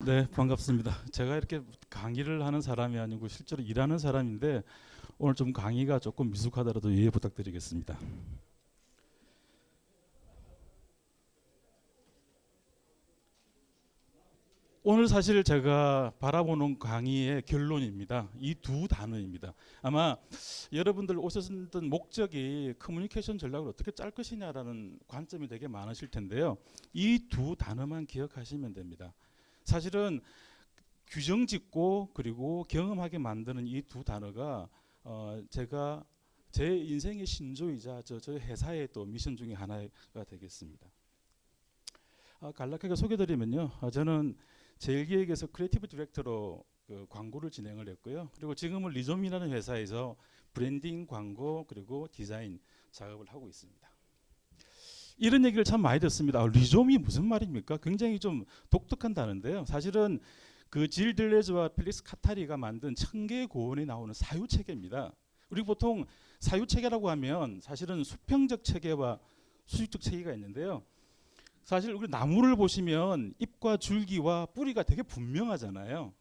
네, 반갑습니다. 제가 이렇게 강의를 하는 사람이 아니고 실제로 일하는 사람인데 오늘 좀 강의가 조금 미숙하더라도 이해 부탁드리겠습니다. 오늘 사실 제가 바라보는 강의의 결론입니다. 이 두 단어입니다. 아마 여러분들 오셨던 목적이 커뮤니케이션 전략을 어떻게 짤 것이냐라는 관점이 되게 많으실 텐데요. 이 두 단어만 기억하시면 됩니다. 사실은 규정 짓고 그리고 경험하게 만드는 이 두 단어가 제가 제 인생의 신조이자 저 회사의 또 미션 중에 하나가 되겠습니다. 간략하게 소개드리면요, 저는 제일기획에서 크리에이티브 디렉터로 그 광고를 진행을 했고요. 그리고 지금은 리좀이라는 회사에서 브랜딩, 광고 그리고 디자인 작업을 하고 있습니다. 이런 얘기를 참 많이 듣습니다. 리좀이 무슨 말입니까? 굉장히 좀 독특한 단어인데요. 사실은 그 질 들레즈와 필릭스 카타리가 만든 청계의 고원에 나오는 사유 체계입니다. 우리 보통 사유 체계라고 하면 사실은 수평적 체계와 수직적 체계가 있는데요. 사실 우리 나무를 보시면 잎과 줄기와 뿌리가 되게 분명하잖아요.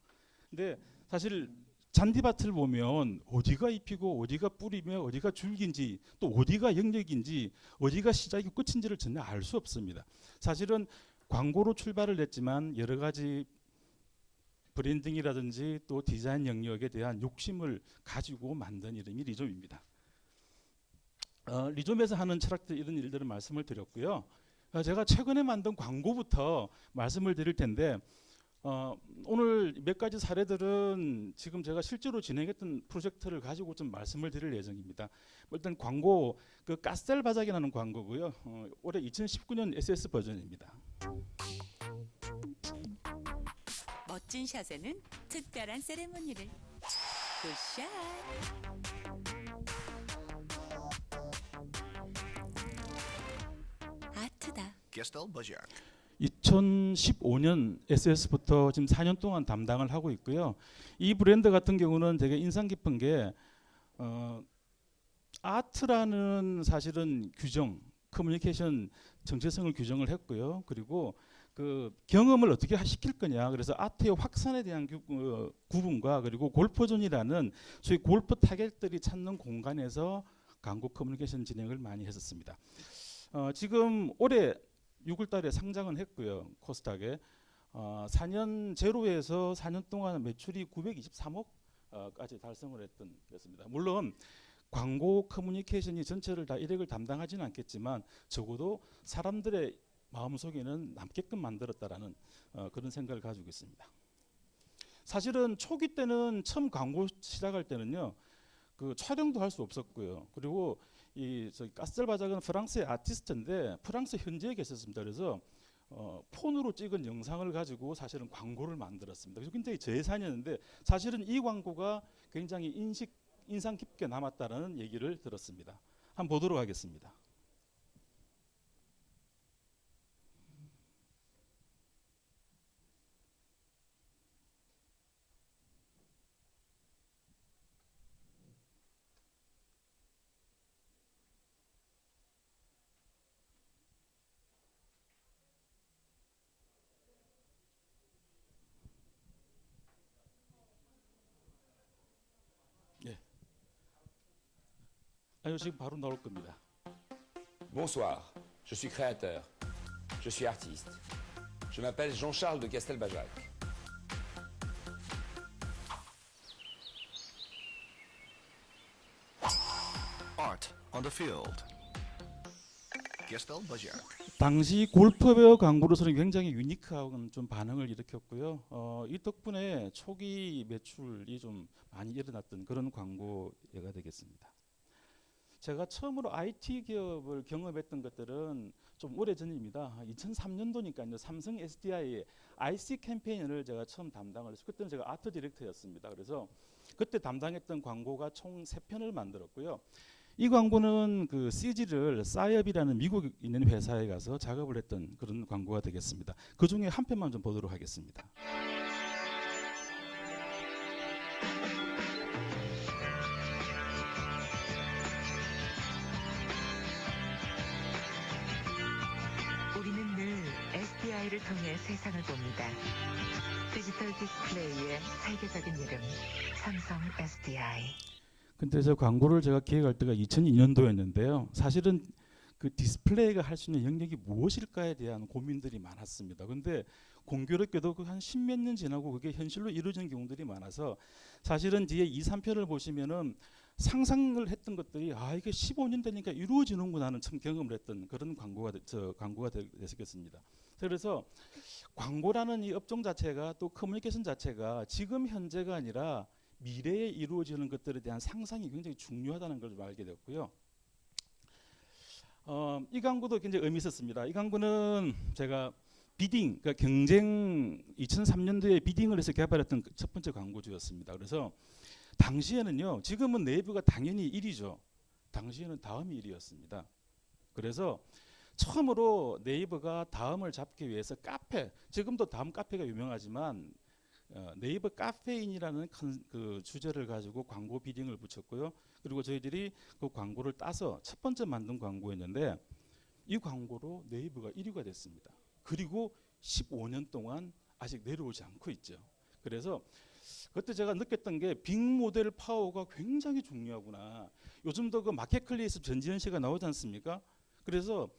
근데 사실 잔디밭을 보면 어디가 잎이고 어디가 뿌리며 어디가 줄기인지 또 어디가 영역인지 어디가 시작이고 끝인지를 전혀 알 수 없습니다. 사실은 광고로 출발을 했지만 여러 가지 브랜딩이라든지 또 디자인 영역에 대한 욕심을 가지고 만든 이름이 리좀입니다. 리좀에서 하는 철학들 이런 일들을 말씀을 드렸고요. 제가 최근에 만든 광고부터 말씀을 드릴 텐데 오늘 몇 가지 사례들은 지금 제가 실제로 진행했던 프로젝트를 가지고 좀 말씀을 드릴 예정입니다. 일단 광고 그 까스텔 바작이라는 광고고요. 올해 2019년 SS 버전입니다. 멋진 샷에는 특별한 세레모니를. 굿샷. 아트다. Gestel Bajak. 2015년 SS부터 지금 4년 동안 담당을 하고 있고요. 이 브랜드 같은 경우는 되게 인상 깊은 게 아트라는 사실은 규정, 커뮤니케이션 정체성을 규정을 했고요. 그리고 그 경험을 어떻게 시킬 거냐. 그래서 아트의 확산에 대한 구분과 그리고 골프존이라는 소위 골프 타겟들이 찾는 공간에서 광고 커뮤니케이션 진행을 많이 했었습니다. 지금 올해 6월달에 상장은 했고요. 코스닥에 4년 제로에서 4년 동안 매출이 923억까지 달성을 했던 것입니다. 물론 광고 커뮤니케이션이 전체를 다 일획을 담당하지는 않겠지만 적어도 사람들의 마음속에는 남게끔 만들었다라는 그런 생각을 가지고 있습니다. 사실은 초기 때는 처음 광고 시작할 때는요, 그 촬영도 할 수 없었고요. 그리고 이 까스텔 바작은 프랑스의 아티스트인데 프랑스 현지에 계셨습니다. 그래서 폰으로 찍은 영상을 가지고 사실은 광고를 만들었습니다. 그래서 굉장히 저예산이었는데 사실은 이 광고가 굉장히 인상 깊게 남았다라는 얘기를 들었습니다. 한번 보도록 하겠습니다. 예. 아니요, 지금 바로 나올 겁니다. Bonsoir, je suis créateur, je suis artiste. Je m'appelle Jean-Charles de Castelbajac. Art on the field. Gestel Bajak. 당시 골프웨어 광고로서는 굉장히 유니크한 좀 반응을 일으켰고요. 이 덕분에 초기 매출이 좀 많이 일어났던 그런 광고가 되겠습니다. 제가 처음으로 IT 기업을 경험했던 것들은 좀 오래전입니다. 2003년도니까요. 삼성 SDI의 IC 캠페인을 제가 처음 담당을 했어요. 그때는 제가 아트 디렉터였습니다. 그래서 그때 담당했던 광고가 총 3편을 만들었고요. 이 광고는 그 CG를 싸이업이라는 미국에 있는 회사에 가서 작업을 했던 그런 광고가 되겠습니다. 그 중에 한 편만 좀 보도록 하겠습니다. 우리는 늘 SDI SDI를 통해 세상을 봅니다. 디지털 디스플레이의 세계적인 이름, 삼성 SDI. 근데 저 광고를 제가 기획할 때가 2002년도였는데요. 사실은 그 디스플레이가 할 수 있는 영역이 무엇일까에 대한 고민들이 많았습니다. 근데 공교롭게도 한 십몇 년 지나고 그게 현실로 이루어진 경우들이 많아서 사실은 뒤에 2, 3편을 보시면은 상상을 했던 것들이 이게 15년 되니까 이루어지는구나 하는 참 경험을 했던 그런 광고가 됐었겠습니다. 그래서 광고라는 이 업종 자체가 또 커뮤니케이션 자체가 지금 현재가 아니라 미래에 이루어지는 것들에 대한 상상이 굉장히 중요하다는 걸 좀 알게 됐고요. 이 광고도 굉장히 의미 있었습니다. 이 광고는 제가 비딩, 그러니까 경쟁 2003년도에 비딩을 해서 개발했던 첫 번째 광고주였습니다. 그래서 당시에는요, 지금은 네이버가 당연히 1위죠. 당시에는 다음이 1위였습니다. 그래서 처음으로 네이버가 다음을 잡기 위해서 카페, 지금도 다음 카페가 유명하지만 네이버 카페인이라는 그 주제를 가지고 광고 비딩을 붙였고요. 그리고 저희들이 그 광고를 따서 첫 번째 만든 광고였는데 이 광고로 네이버가 1위가 됐습니다. 그리고 15년 동안 아직 내려오지 않고 있죠. 그래서 그때 제가 느꼈던 게 빅모델 파워가 굉장히 중요하구나. 요즘도 그 마켓클리에서 전지현 씨가 나오지 않습니까? 그래서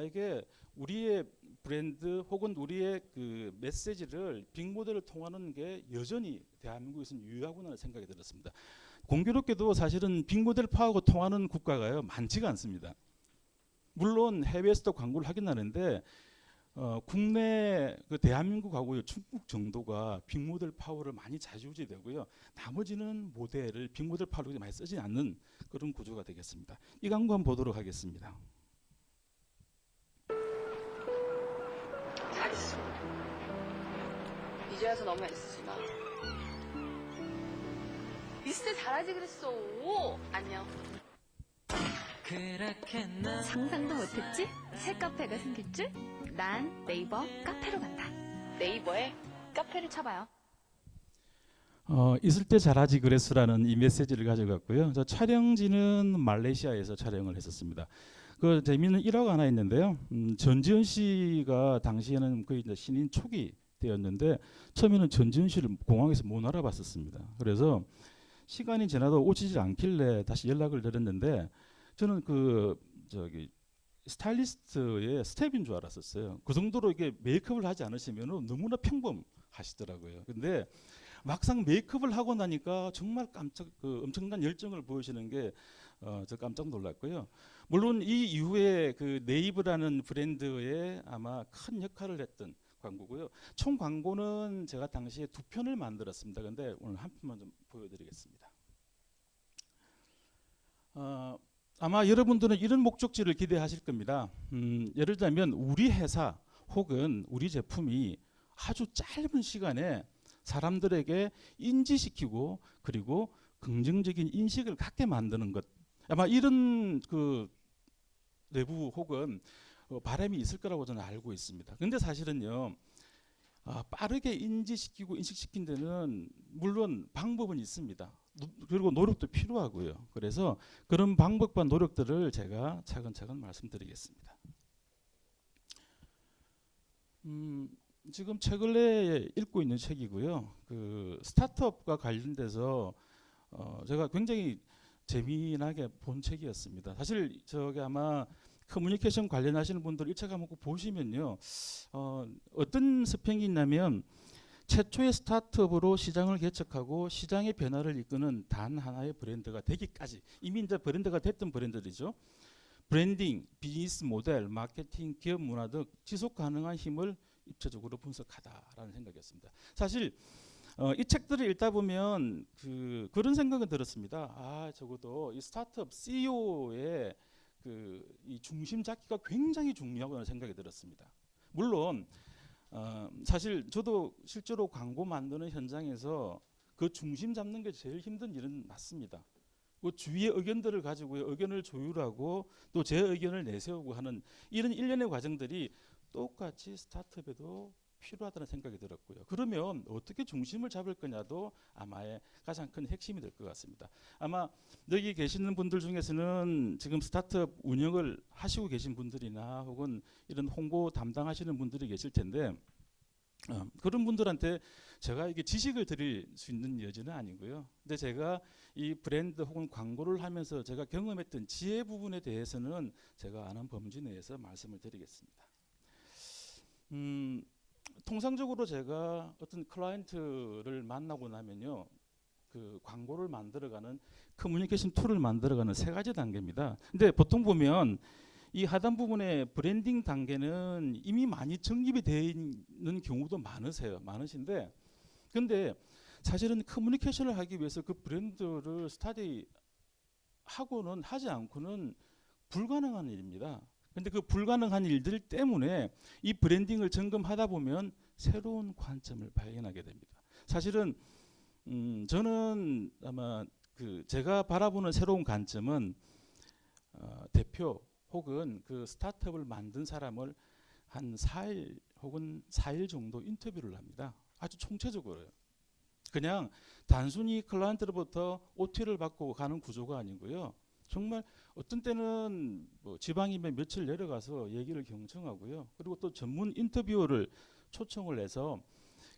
이게 우리의 브랜드 혹은 우리의 그 메시지를 빅모델을 통하는 게 여전히 대한민국에서는 유효하구나 생각이 들었습니다. 공교롭게도 사실은 빅모델 파워가 통하는 국가가요 많지가 않습니다. 물론 해외에서도 광고를 하긴 하는데 국내 그 대한민국하고 중국 정도가 빅모델 파워를 많이 좌지우지되고요. 나머지는 모델을 빅모델 파워를 많이 쓰지 않는 그런 구조가 되겠습니다. 이 광고 한번 보도록 하겠습니다. 잘했어. 이제 와서 너무 애쓰지 마. 있을 때 잘하지 그랬어. 안녕. 상상도 못했지? 새 카페가 생길 줄? 난 네이버 카페로 간다. 네이버에 카페를 쳐봐요. 있을 때 잘하지 그랬어라는 이 메시지를 가져갔고요. 저 촬영지는 말레이시아에서 촬영을 했었습니다. 그 재미있는 일화가 하나 있는데요. 전지현 씨가 당시에는 거의 이제 신인 초기 때였는데 처음에는 전지현 씨를 공항에서 못 알아봤었습니다. 그래서 시간이 지나도 오지 않길래 다시 연락을 드렸는데 저는 그 스타일리스트의 스텝인 줄 알았었어요. 그 정도로 이게 메이크업을 하지 않으시면 너무나 평범하시더라고요. 근데 막상 메이크업을 하고 나니까 정말 엄청난 열정을 보이시는 게 저 깜짝 놀랐고요. 물론 이 이후에 그 네이버라는 브랜드에 아마 큰 역할을 했던 광고고요. 총 광고는 제가 당시에 2편을 만들었습니다. 근데 오늘 한 편만 좀 보여드리겠습니다. 아마 여러분들은 이런 목적지를 기대하실 겁니다. 예를 들면 우리 회사 혹은 우리 제품이 아주 짧은 시간에 사람들에게 인지시키고 그리고 긍정적인 인식을 갖게 만드는 것. 아마 이런 그 내부 혹은 바람이 있을 거라고 저는 알고 있습니다. 근데 사실은요, 빠르게 인지시키고 인식시킨 데는 물론 방법은 있습니다. 그리고 노력도 필요하고요. 그래서 그런 방법과 노력들을 제가 차근차근 말씀드리겠습니다. 지금 최근에 읽고 있는 책이고요. 그 스타트업과 관련돼서 제가 굉장히 재미나게 본 책이었습니다. 사실 저게 아마 커뮤니케이션 관련하시는 분들 1차 과목 보시면요, 어떤 스펙이 있냐면 최초의 스타트업으로 시장을 개척하고 시장의 변화를 이끄는 단 하나의 브랜드가 되기까지, 이미 이제 브랜드가 됐던 브랜드들이죠. 브랜딩, 비즈니스 모델, 마케팅, 기업 문화 등 지속 가능한 힘을 입체적으로 분석하다라는 생각이었습니다. 사실 이 책들을 읽다 보면 그런 생각은 들었습니다. 적어도 이 스타트업 CEO의 이 중심 잡기가 굉장히 중요하다는 생각이 들었습니다. 물론 사실 저도 실제로 광고 만드는 현장에서 그 중심 잡는 게 제일 힘든 일은 맞습니다. 그 주위의 의견들을 가지고 의견을 조율하고 또 제 의견을 내세우고 하는 이런 일련의 과정들이 똑같이 스타트업에도 필요하다는 생각이 들었고요. 그러면 어떻게 중심을 잡을 거냐도 아마의 가장 큰 핵심이 될 것 같습니다. 아마 여기 계시는 분들 중에서는 지금 스타트업 운영을 하시고 계신 분들이나 혹은 이런 홍보 담당하시는 분들이 계실 텐데 그런 분들한테 제가 이게 지식을 드릴 수 있는 여지는 아니고요. 근데 제가 이 브랜드 혹은 광고를 하면서 제가 경험했던 지혜 부분에 대해서는 제가 아는 범주 내에서 말씀을 드리겠습니다. 통상적으로 제가 어떤 클라이언트를 만나고 나면요, 그 광고를 만들어가는 커뮤니케이션 툴을 만들어가는 세 가지 단계입니다. 근데 보통 보면 이 하단 부분의 브랜딩 단계는 이미 많이 정립이 되어 있는 경우도 많으신데, 근데 사실은 커뮤니케이션을 하기 위해서 그 브랜드를 스타디하고는 하지 않고는 불가능한 일입니다. 근데 그 불가능한 일들 때문에 이 브랜딩을 점검하다 보면 새로운 관점을 발견하게 됩니다. 사실은 저는 아마 제가 바라보는 새로운 관점은 대표 혹은 그 스타트업을 만든 사람을 한 4일 혹은 4일 정도 인터뷰를 합니다. 아주 총체적으로요. 그냥 단순히 클라이언트로부터 OT를 받고 가는 구조가 아니고요. 정말 어떤 때는 뭐 지방이면 며칠 내려가서 얘기를 경청하고요. 그리고 또 전문 인터뷰어를 초청을 해서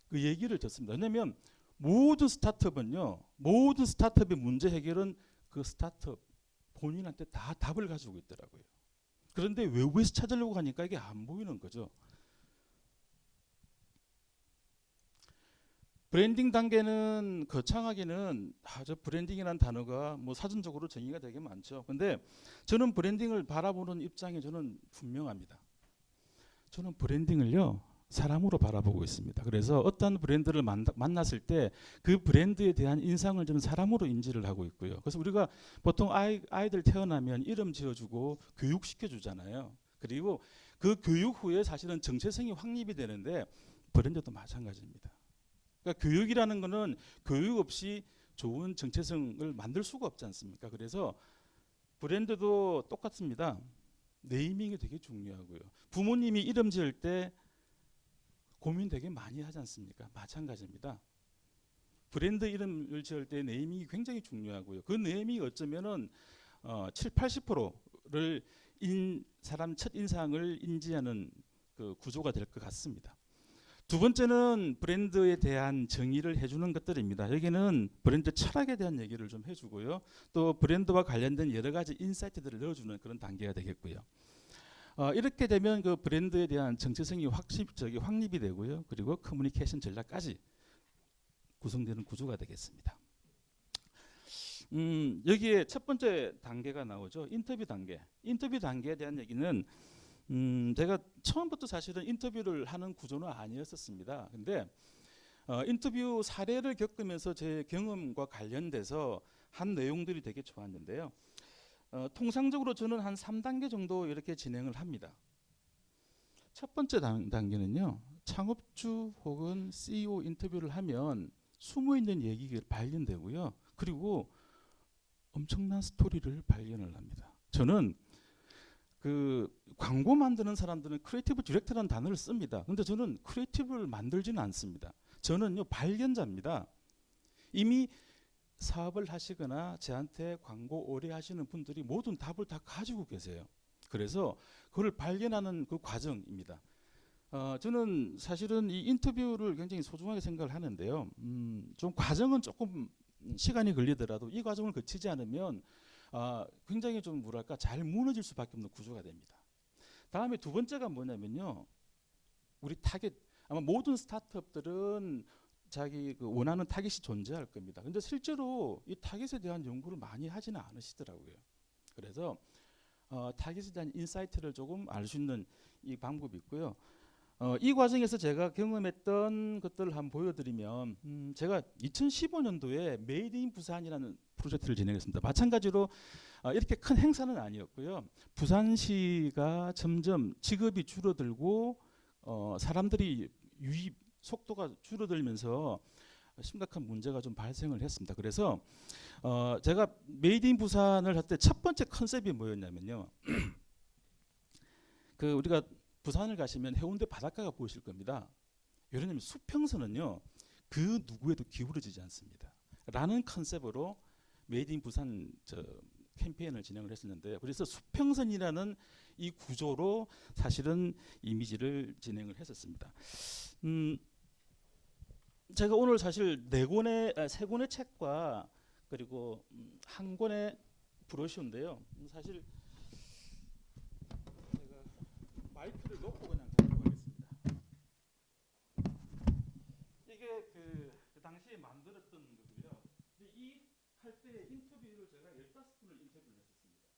그 얘기를 듣습니다. 왜냐하면 모든 스타트업은요, 모든 스타트업의 문제 해결은 그 스타트업 본인한테 다 답을 가지고 있더라고요. 그런데 외부에서 찾으려고 하니까 이게 안 보이는 거죠. 브랜딩 단계는 거창하게는 저 브랜딩이라는 단어가 뭐 사전적으로 정의가 되게 많죠. 근데 저는 브랜딩을 바라보는 입장이 저는 분명합니다. 저는 브랜딩을요, 사람으로 바라보고 있습니다. 그래서 어떤 브랜드를 만났을 때 그 브랜드에 대한 인상을 저는 사람으로 인지를 하고 있고요. 그래서 우리가 보통 아이들 태어나면 이름 지어주고 교육시켜주잖아요. 그리고 그 교육 후에 사실은 정체성이 확립이 되는데 브랜드도 마찬가지입니다. 그러니까 교육이라는 거는 교육 없이 좋은 정체성을 만들 수가 없지 않습니까? 그래서 브랜드도 똑같습니다. 네이밍이 되게 중요하고요. 부모님이 이름 지을 때 고민 되게 많이 하지 않습니까? 마찬가지입니다. 브랜드 이름을 지을 때 네이밍이 굉장히 중요하고요. 그 네이밍이 어쩌면은 7, 80%를 사람 첫 인상을 인지하는 그 구조가 될 것 같습니다. 두 번째는 브랜드에 대한 정의를 해주는 것들입니다. 여기는 브랜드 철학에 대한 얘기를 좀 해주고요. 또 브랜드와 관련된 여러 가지 인사이트들을 넣어주는 그런 단계가 되겠고요. 이렇게 되면 그 브랜드에 대한 정체성이 확립이 되고요. 그리고 커뮤니케이션 전략까지 구성되는 구조가 되겠습니다. 여기에 첫 번째 단계가 나오죠. 인터뷰 단계. 인터뷰 단계에 대한 얘기는 제가 처음부터 사실은 인터뷰를 하는 구조는 아니었었습니다. 근데 인터뷰 사례를 겪으면서 제 경험과 관련돼서 한 내용들이 되게 좋았는데요. 통상적으로 저는 한 3단계 정도 이렇게 진행을 합니다. 첫 번째 단계는요, 창업주 혹은 CEO 인터뷰를 하면 숨어있는 얘기가 발견되고요. 그리고 엄청난 스토리를 발견을 합니다. 저는 그 광고 만드는 사람들은 크리에이티브 디렉터라는 단어를 씁니다. 근데 저는 크리에이티브를 만들지는 않습니다. 저는요, 발견자입니다. 이미 사업을 하시거나 저한테 광고 오래 하시는 분들이 모든 답을 다 가지고 계세요. 그래서 그걸 발견하는 그 과정입니다. 저는 사실은 이 인터뷰를 굉장히 소중하게 생각을 하는데요. 좀 과정은 조금 시간이 걸리더라도 이 과정을 거치지 않으면 굉장히 좀 뭐랄까 잘 무너질 수밖에 없는 구조가 됩니다. 다음에 두 번째가 뭐냐면요, 우리 타겟. 아마 모든 스타트업들은 자기 그 원하는 타겟이 존재할 겁니다. 근데 실제로 이 타겟에 대한 연구를 많이 하지는 않으시더라고요. 그래서 타겟에 대한 인사이트를 조금 알 수 있는 이 방법이 있고요. 이 과정에서 제가 경험했던 것들을 한번 보여드리면, 제가 2015년도에 메이드 인 부산이라는 프로젝트를 진행했습니다. 마찬가지로 이렇게 큰 행사는 아니었고요. 부산시가 점점 직업이 줄어들고 사람들이 유입 속도가 줄어들면서 심각한 문제가 좀 발생을 했습니다. 그래서 제가 메이드 인 부산을 할 때 첫 번째 컨셉이 뭐였냐면요. 그 우리가 부산을 가시면 해운대 바닷가가 보이실 겁니다. 왜냐하면 수평선은요 그 누구에도 기울어지지 않습니다. 라는 컨셉으로 메이드 인 부산 캠페인을 진행을 했었는데, 그래서 수평선이라는 이 구조로 사실은 이미지를 진행을 했었습니다. 제가 오늘 사실 세 권의 책과 그리고 한 권의 브로셔인데요. 사실 제가 마이크를 놓고 그냥 가도록 하겠습니다. 이게 그 당시에 만들었던 거고요. 근데 이 할 때 인터뷰를 제가 15분을 인터뷰를 했었습니다.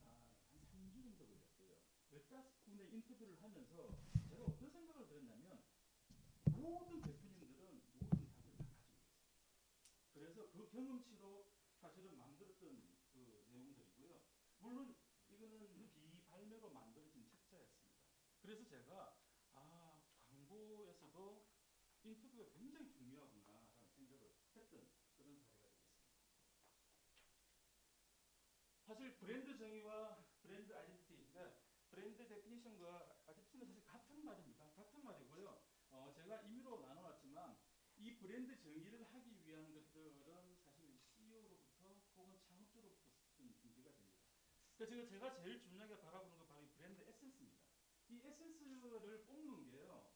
한 3주 정도 걸렸어요. 15분의 인터뷰를 하면서 제가 어떤 생각을 들었냐면 모든 대표님들은 모든 답을 다 가지고 있어요. 그래서 그 경험치로 사실은 만들었던 그 내용들이고요. 물론 이거는 비발매로 만들어진 책자였습니다. 그래서 제가 광고에서도 인터뷰가 굉장히 중요하구나라는 생각을 했던 그런 사례가 되겠습니다. 사실 브랜드 정의와 브랜드 아이덴티티, 브랜드 데피니션과 아이덴티티는 사실 같은 말입니다. 같은 말이고요. 제가 임의로 나눠놨지만 이 브랜드 정의를 하기 위한 것들은 사실 CEO로부터 혹은 창업주로부터 준비가 됩니다. 그래서 제가 제일 중요하게 바라보는 건 바로 이 브랜드 에센스입니다. 이 에센스를 뽑는 게요.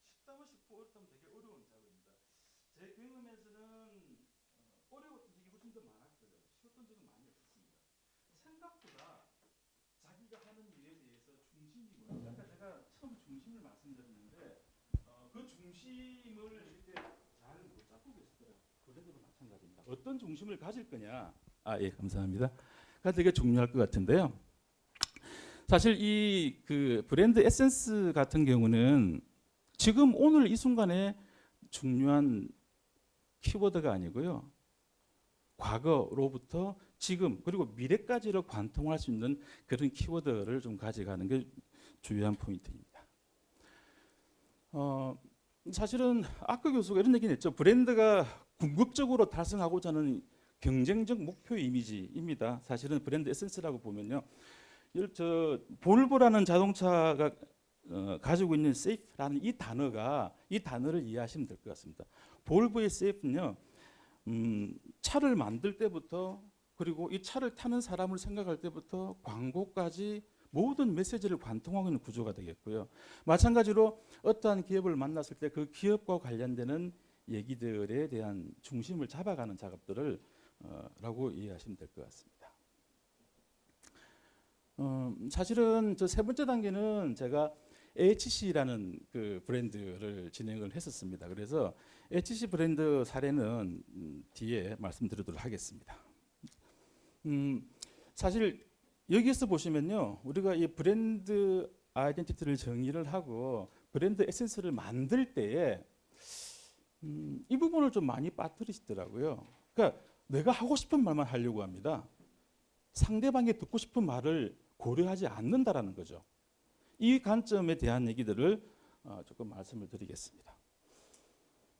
쉽다고 싶고 어렵다면 되게 어려운 작업입니다. 제 경험에서는 어려웠던 적이 훨씬 더 많았고요. 쉬웠던 적은 많이 없었습니다. 생각보다 자기가 하는 일에 대해서 중심이 뭐냐. 아까 제가 처음 중심을 말씀드렸는데 그 중심을 이렇게 잘 못 잡고 계시더라고요. 그래도 마찬가지입니다. 어떤 중심을 가질 거냐. 예, 감사합니다. 가 되게 중요할 것 같은데요. 사실 이 그 브랜드 에센스 같은 경우는 지금 오늘 이 순간에 중요한 키워드가 아니고요. 과거로부터 지금 그리고 미래까지를 관통할 수 있는 그런 키워드를 좀 가져가는 게 중요한 포인트입니다. 사실은 아까 교수가 이런 얘기는 했죠. 브랜드가 궁극적으로 달성하고자 하는 경쟁적 목표 이미지입니다. 사실은 브랜드 에센스라고 보면요. 볼보라는 자동차가 가지고 있는 safe라는 이 단어를 이해하시면 될 것 같습니다. 볼보의 safe는요. 차를 만들 때부터 그리고 이 차를 타는 사람을 생각할 때부터 광고까지 모든 메시지를 관통하고 있는 구조가 되겠고요. 마찬가지로 어떠한 기업을 만났을 때 그 기업과 관련되는 얘기들에 대한 중심을 잡아가는 작업들을 라고 이해하시면 될 것 같습니다. 사실은 저 세 번째 단계는 제가 HC라는 그 브랜드를 진행을 했었습니다. 그래서 HC 브랜드 사례는 뒤에 말씀드리도록 하겠습니다. 사실 여기에서 보시면요, 우리가 이 브랜드 아이덴티티를 정의를 하고 브랜드 에센스를 만들 때에 이 부분을 좀 많이 빠뜨리시더라고요. 그러니까 내가 하고 싶은 말만 하려고 합니다. 상대방이 듣고 싶은 말을 고려하지 않는다라는 거죠. 이 관점에 대한 얘기들을 조금 말씀을 드리겠습니다.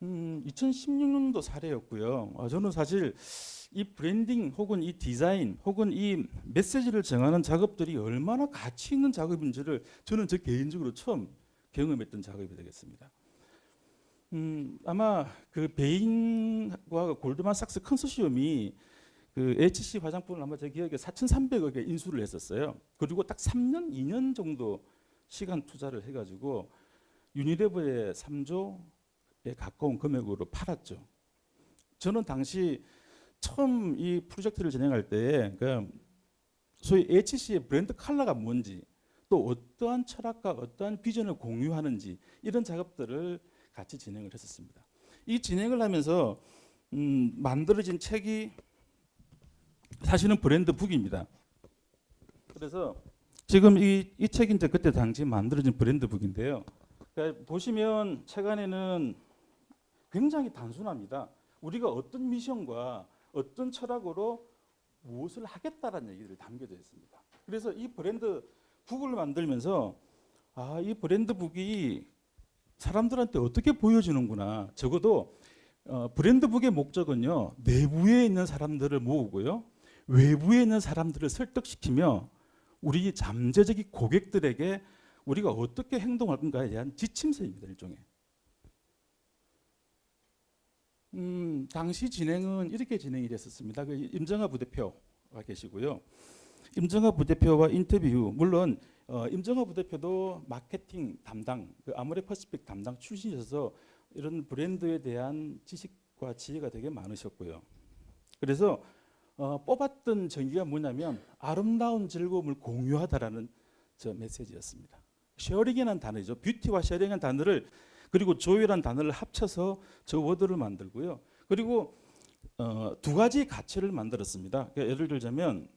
2016년도 사례였고요. 저는 사실 이 브랜딩 혹은 이 디자인 혹은 이 메시지를 정하는 작업들이 얼마나 가치 있는 작업인지를 저는 저 개인적으로 처음 경험했던 작업이 되겠습니다. 아마 그 베인과 골드만삭스 컨소시엄이 그 HC 화장품을 아마 제 기억에 4,300억에 인수를 했었어요. 그리고 딱 3년, 2년 정도 시간 투자를 해가지고 유니레버의 3조에 가까운 금액으로 팔았죠. 저는 당시 처음 이 프로젝트를 진행할 때 그 소위 HC의 브랜드 컬러가 뭔지 또 어떠한 철학과 어떠한 비전을 공유하는지 이런 작업들을 같이 진행을 했었습니다. 이 진행을 하면서 만들어진 책이 사실은 브랜드 북입니다. 그래서 지금 이 책이 이제 그때 당시 만들어진 브랜드 북인데요. 그러니까 보시면 책 안에는 굉장히 단순합니다. 우리가 어떤 미션과 어떤 철학으로 무엇을 하겠다라는 얘기들이 담겨져 있습니다. 그래서 이 브랜드 북을 만들면서 이 브랜드 북이 사람들한테 어떻게 보여지는구나. 적어도 브랜드 북의 목적은요, 내부에 있는 사람들을 모으고요, 외부에 있는 사람들을 설득시키며 우리 잠재적인 고객들에게 우리가 어떻게 행동할 건가에 대한 지침서입니다. 일종의. 당시 진행은 이렇게 진행이 됐었습니다. 그 임정하 부대표가 계시고요. 임정하 부대표와 인터뷰 후, 물론 임정하 부대표도 마케팅 담당, 그 아모레퍼시픽 담당 출신이셔서 이런 브랜드에 대한 지식과 지혜가 되게 많으셨고요. 그래서 뽑았던 정의가 뭐냐면 아름다운 즐거움을 공유하다라는 저 메시지였습니다. 쉐어링이라는 단어죠. 뷰티와 쉐어링이라는 단어를 그리고 조율한 단어를 합쳐서 저 워드를 만들고요. 그리고 두 가지 가치를 만들었습니다. 그러니까 예를 들자면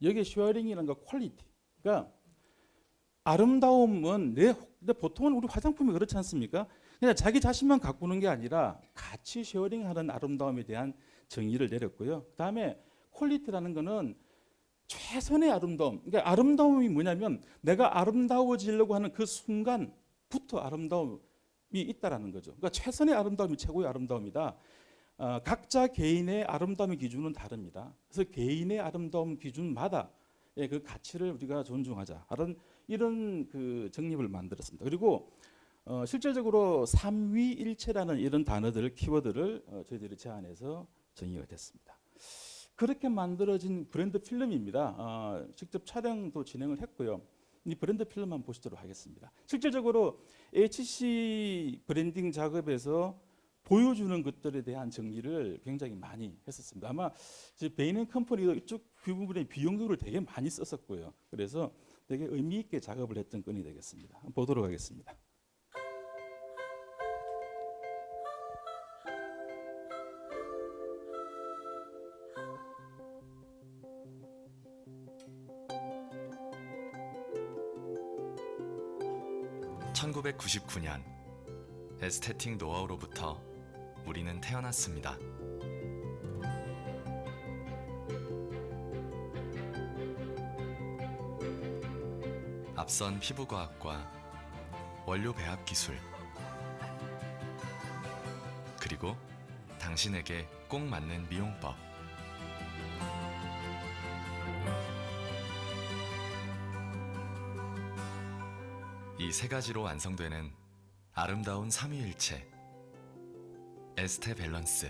여기 쉐어링이라는 거 퀄리티. 그러니까 아름다움은 근데 보통은 우리 화장품이 그렇지 않습니까? 그냥 자기 자신만 가꾸는 게 아니라 같이 쉐어링하는 아름다움에 대한 정의를 내렸고요. 그다음에 퀄리티라는 거는 최선의 아름다움. 그러니까 아름다움이 뭐냐면 내가 아름다워지려고 하는 그 순간부터 아름다움이 있다라는 거죠. 그러니까 최선의 아름다움이 최고의 아름다움이다. 각자 개인의 아름다움의 기준은 다릅니다. 그래서 개인의 아름다움 기준마다 그 가치를 우리가 존중하자. 이런 그 정립을 만들었습니다. 그리고 실제적으로 삼위일체라는 이런 단어들, 키워드를 저희들이 제안해서 정의가 됐습니다. 그렇게 만들어진 브랜드 필름입니다. 직접 촬영도 진행을 했고요. 이 브랜드 필름만 보시도록 하겠습니다. 실질적으로 HC 브랜딩 작업에서 보여주는 것들에 대한 정리를 굉장히 많이 했었습니다. 아마 베인 앤 컴퍼니도 이쪽 그 부분에 비용도를 되게 많이 썼었고요. 그래서 되게 의미 있게 작업을 했던 건이 되겠습니다. 한번 보도록 하겠습니다. (1999년) 에스테틱 노하우로부터 우리는 태어났습니다. 앞선 피부과학과 원료 배합 기술, 그리고 당신에게 꼭 맞는 미용법. 이 세 가지로 완성되는 아름다운 삼위일체 에스테 밸런스.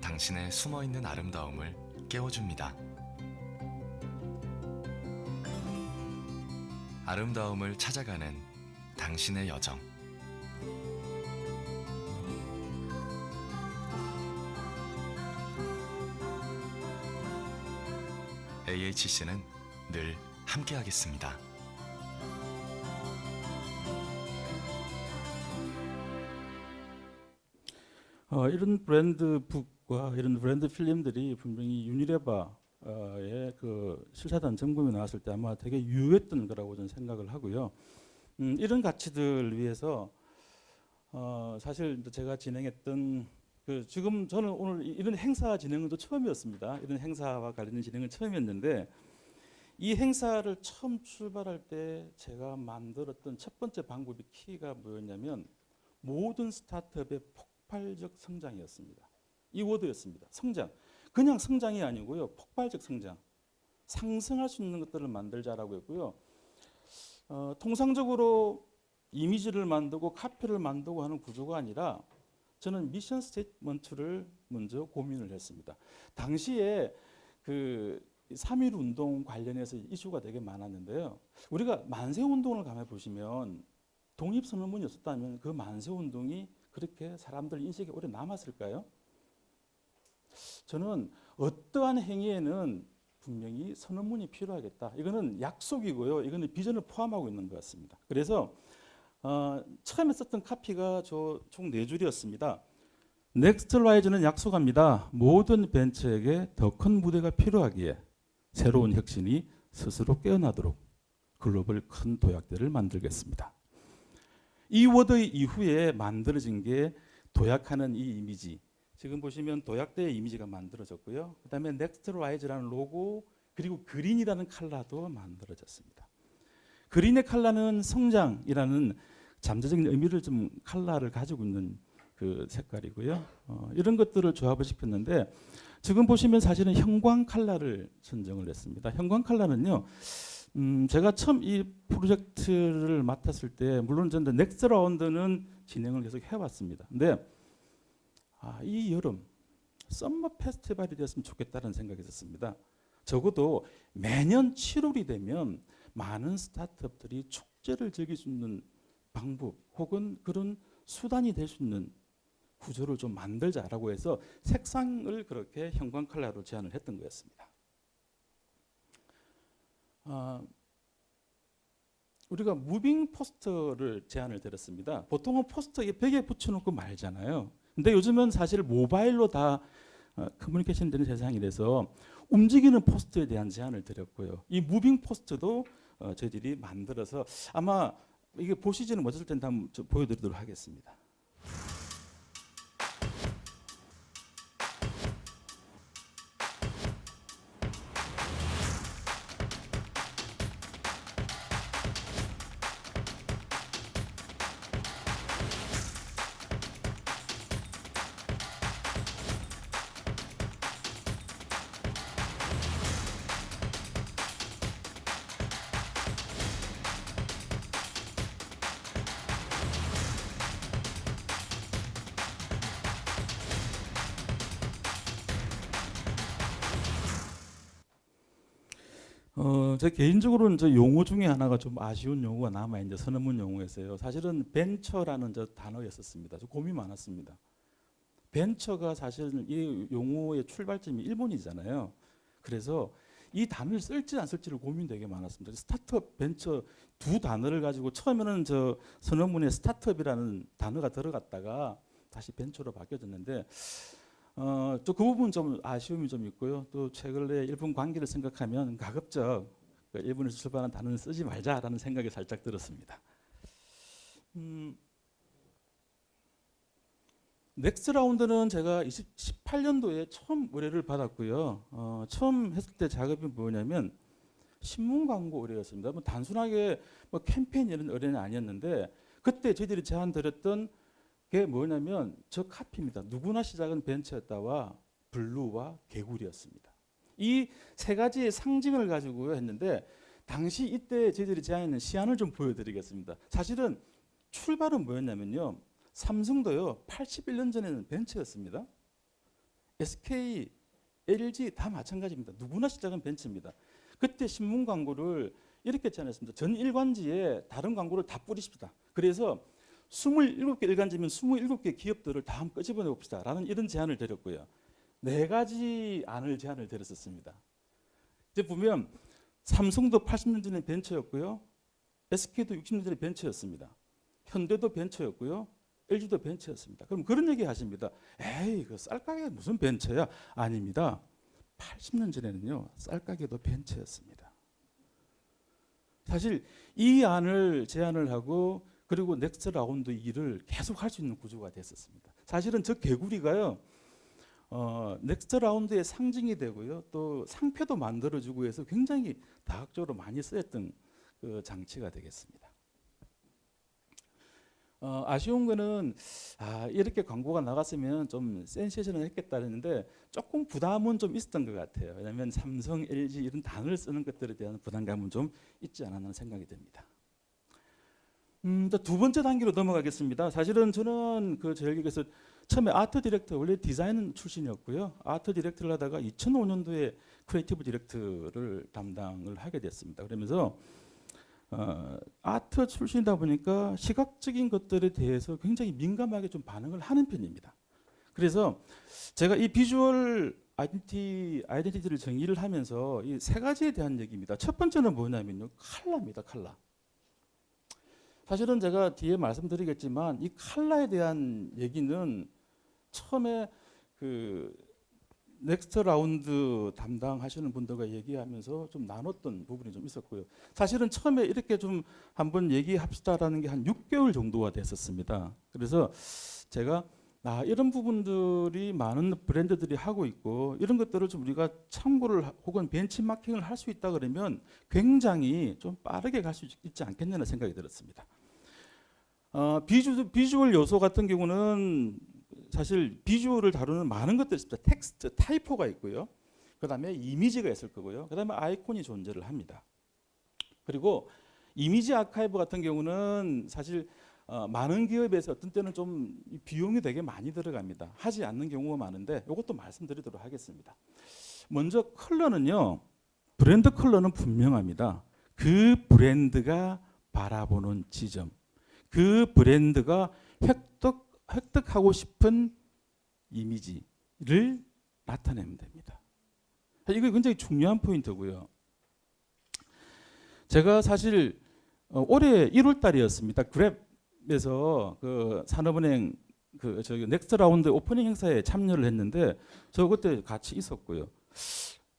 당신의 숨어있는 아름다움을 깨워줍니다. 아름다움을 찾아가는 당신의 여정. AHC는 늘 함께하겠습니다. 이런 브랜드 북과 이런 브랜드 필름들이 분명히 유니레바의 그 실사단 점검이 나왔을 때 아마 되게 유효했던 거라고 저는 생각을 하고요. 이런 가치들 위해서 사실 제가 진행했던 지금 저는 오늘 이런 행사 진행은 또 처음이었습니다. 이런 행사와 관련된 진행은 처음이었는데 이 행사를 처음 출발할 때 제가 만들었던 첫 번째 방법이 키가 뭐였냐면 모든 스타트업의 폭발적 성장이었습니다. 이 워드였습니다. 성장. 그냥 성장이 아니고요. 폭발적 성장. 상승할 수 있는 것들을 만들자라고 했고요. 통상적으로 이미지를 만들고 카피를 만들고 하는 구조가 아니라 저는 미션 스테이트먼트를 먼저 고민을 했습니다. 당시에 그 3.1 운동 관련해서 이슈가 되게 많았는데요. 우리가 만세 운동을 가만 보시면 독립선언문이 없었다면 그 만세 운동이 그렇게 사람들 인식에 오래 남았을까요? 저는 어떠한 행위에는 분명히 선언문이 필요하겠다. 이거는 약속이고요. 이거는 비전을 포함하고 있는 것 같습니다. 그래서 처음에 썼던 카피가 총 4줄이었습니다. 넥스트 라이즈는 약속합니다. 모든 벤처에게 더 큰 무대가 필요하기에 새로운 혁신이 스스로 깨어나도록 글로벌 큰 도약대를 만들겠습니다. 이 워드 이후에 만들어진 게 도약하는 이 이미지. 지금 보시면 도약대의 이미지가 만들어졌고요. 그다음에 넥스트 라이즈라는 로고 그리고 그린이라는 컬러도 만들어졌습니다. 그린의 컬러는 성장이라는 잠재적인 의미를 좀 컬러를 가지고 있는 그 색깔이고요. 이런 것들을 조합을 시켰는데 지금 보시면 사실은 형광 컬러를 선정을 했습니다. 형광 컬러는요. 제가 처음 이 프로젝트를 맡았을 때 물론 저는 넥스트 라운드는 진행을 계속 해왔습니다. 근데 이 여름 썸머 페스티벌이 되었으면 좋겠다는 생각이 있었습니다. 적어도 매년 7월이 되면 많은 스타트업들이 축제를 즐길 수 있는 방법 혹은 그런 수단이 될 수 있는 구조를 좀 만들자라고 해서 색상을 그렇게 형광 컬러로 제안을 했던 거였습니다. 우리가 무빙 포스터를 제안을 드렸습니다. 보통은 포스터에 벽에 붙여놓고 말잖아요. 근데 요즘은 사실 모바일로 다 커뮤니케이션 되는 세상이 돼서 움직이는 포스터에 대한 제안을 드렸고요. 이 무빙 포스터도 저희들이 만들어서 아마 이게 보시지는 못했을 텐데 한번 보여드리도록 하겠습니다. 제 개인적으로는 저 용어 중에 하나가 좀 아쉬운 용어가 남아 있는데 선언문 용어에서요. 사실은 벤처라는 저 단어였었습니다. 좀 고민이 많았습니다. 벤처가 사실은 이 용어의 출발점이 일본이잖아요. 그래서 이 단어를 쓸지 안 쓸지를 고민 되게 많았습니다. 스타트업, 벤처 두 단어를 가지고 처음에는 저 선언문에 스타트업이라는 단어가 들어갔다가 다시 벤처로 바뀌어졌는데 또 그 부분 좀 아쉬움이 좀 있고요. 또 최근에 일본 관계를 생각하면 가급적 일본에서 출발한 단어는 쓰지 말자라는 생각이 살짝 들었습니다. 넥스트 라운드는 제가 2018년도에 처음 의뢰를 받았고요. 처음 했을 때 작업이 뭐냐면 신문 광고 의뢰였습니다. 뭐 단순하게 뭐 캠페인 이런 의뢰는 아니었는데 그때 저희들이 제안 드렸던 게 뭐냐면 저 카피입니다. 누구나 시작은 벤처였다와 블루와 개구리였습니다. 이 세 가지의 상징을 가지고 했는데 당시 이때 저희들이 제안했는 시안을 좀 보여드리겠습니다. 사실은 출발은 뭐였냐면요. 삼성도요. 81년 전에는 벤처였습니다. SK, LG 다 마찬가지입니다. 누구나 시작은 벤처입니다. 그때 신문 광고를 이렇게 제안했습니다. 전 일관지에 다른 광고를 다 뿌리십시다. 그래서 27개 일간지면 27개 기업들을 다 한번 끄집어내 봅시다 라는 이런 제안을 드렸고요. 4가지 안을 제안을 드렸었습니다. 이제 보면 삼성도 80년 전에 벤처였고요. SK도 60년 전에 벤처였습니다. 현대도 벤처였고요. LG도 벤처였습니다. 그럼 그런 얘기 하십니다. 에이 그 쌀가게가 무슨 벤처야? 아닙니다. 80년 전에는요. 쌀가게도 벤처였습니다. 사실 이 안을 제안을 하고 그리고 넥스트 라운드 일을 계속 할 수 있는 구조가 됐었습니다. 사실은 저 개구리가요. 넥스트 라운드의 상징이 되고요. 또 상표도 만들어주고 해서 굉장히 다각적으로 많이 쓰였던 그 장치가 되겠습니다. 아쉬운 거는 이렇게 광고가 나갔으면 좀 센세이션을 했겠다 했는데 조금 부담은 좀 있었던 것 같아요. 왜냐하면 삼성, LG 이런 단어를 쓰는 것들에 대한 부담감은 좀 있지 않았나 생각이 듭니다. 두 번째 단계로 넘어가겠습니다. 사실은 저는 그 저희에게서 처음에 아트 디렉터 원래 디자인 출신이었고요. 아트 디렉터를 하다가 2005년도에 크리에이티브 디렉터를 담당을 하게 됐습니다. 그러면서 아트 출신이다 보니까 시각적인 것들에 대해서 굉장히 민감하게 좀 반응을 하는 편입니다. 그래서 제가 이 비주얼 아이덴티티를 정의를 하면서 이 세 가지에 대한 얘기입니다. 첫 번째는 뭐냐면요. 컬러입니다. 컬러. 사실은 제가 뒤에 말씀드리겠지만 이 컬러에 대한 얘기는 처음에 그 넥스트 라운드 담당하시는 분들과 얘기하면서 좀 나눴던 부분이 좀 있었고요. 사실은 처음에 이렇게 좀 한번 얘기합시다라는 게 한 6개월 정도가 됐었습니다. 그래서 제가 이런 부분들이 많은 브랜드들이 하고 있고 이런 것들을 좀 우리가 참고를 혹은 벤치마킹을 할 수 있다 그러면 굉장히 좀 빠르게 갈 수 있지 않겠냐는 생각이 들었습니다. 비주얼 요소 같은 경우는 사실 비주얼을 다루는 많은 것들이 있습니다. 텍스트, 타이포가 있고요. 그다음에 이미지가 있을 거고요. 그다음에 아이콘이 존재를 합니다. 그리고 이미지 아카이브 같은 경우는 사실 많은 기업에서 어떤 때는 좀 비용이 되게 많이 들어갑니다. 하지 않는 경우가 많은데 이것도 말씀드리도록 하겠습니다. 먼저 컬러는요. 브랜드 컬러는 분명합니다. 그 브랜드가 바라보는 지점, 그 브랜드가 획득하고 싶은 이미지를 나타내면 됩니다. 이게 굉장히 중요한 포인트고요. 제가 사실 올해 1월 달이었습니다. 그랩에서 그 산업은행 저기 넥스트 라운드 오프닝 행사에 참여를 했는데 저 그때 같이 있었고요.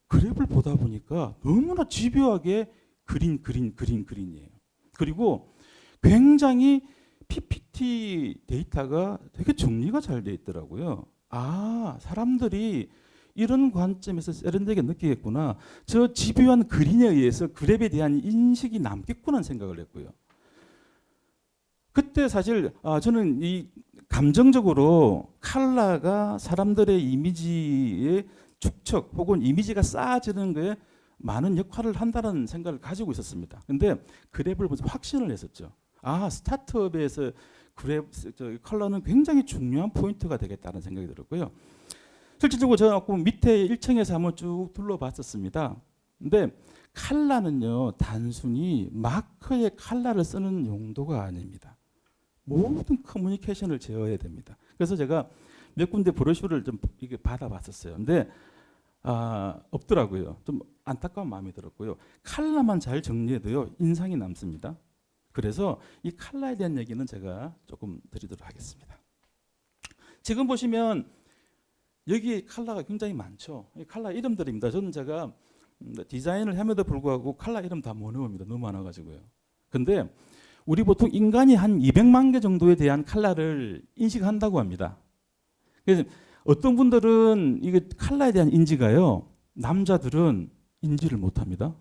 그랩을 보다 보니까 너무나 집요하게 그린이에요. 그리고 굉장히 PPT 데이터가 되게 정리가 잘 돼 있더라고요. 아, 사람들이 이런 관점에서 세련되게 느끼겠구나. 저 집요한 그린에 의해서 그랩에 대한 인식이 남겠구나 생각을 했고요. 그때 사실 저는 이 감정적으로 컬러가 사람들의 이미지의 축척 혹은 이미지가 쌓아지는 거에 많은 역할을 한다는 생각을 가지고 있었습니다. 근데 그랩을 보면서 확신을 했었죠. 아, 스타트업에서 그랩 컬러는 굉장히 중요한 포인트가 되겠다는 생각이 들었고요. 실질적으로 제가 밑에 1층에서 한번 쭉 둘러봤었습니다. 근데 컬러는요, 단순히 마크의 컬러를 쓰는 용도가 아닙니다. 모든 커뮤니케이션을 제어해야 됩니다. 그래서 제가 몇 군데 브로셔를 좀 이게 받아봤었어요. 근데 없더라고요. 좀 안타까운 마음이 들었고요. 컬러만 잘 정리해도요, 인상이 남습니다. 그래서 이 컬러에 대한 얘기는 제가 조금 드리도록 하겠습니다. 지금 보시면 여기 컬러가 굉장히 많죠. 이 컬러 이름들입니다. 저는 제가 디자인을 함에도 불구하고 컬러 이름 다 못 외웁니다. 너무 많아가지고요. 근데 우리 보통 인간이 한 200만 개 정도에 대한 컬러를 인식한다고 합니다. 그래서 어떤 분들은 이게 컬러에 대한 인지가요, 남자들은 인지를 못합니다.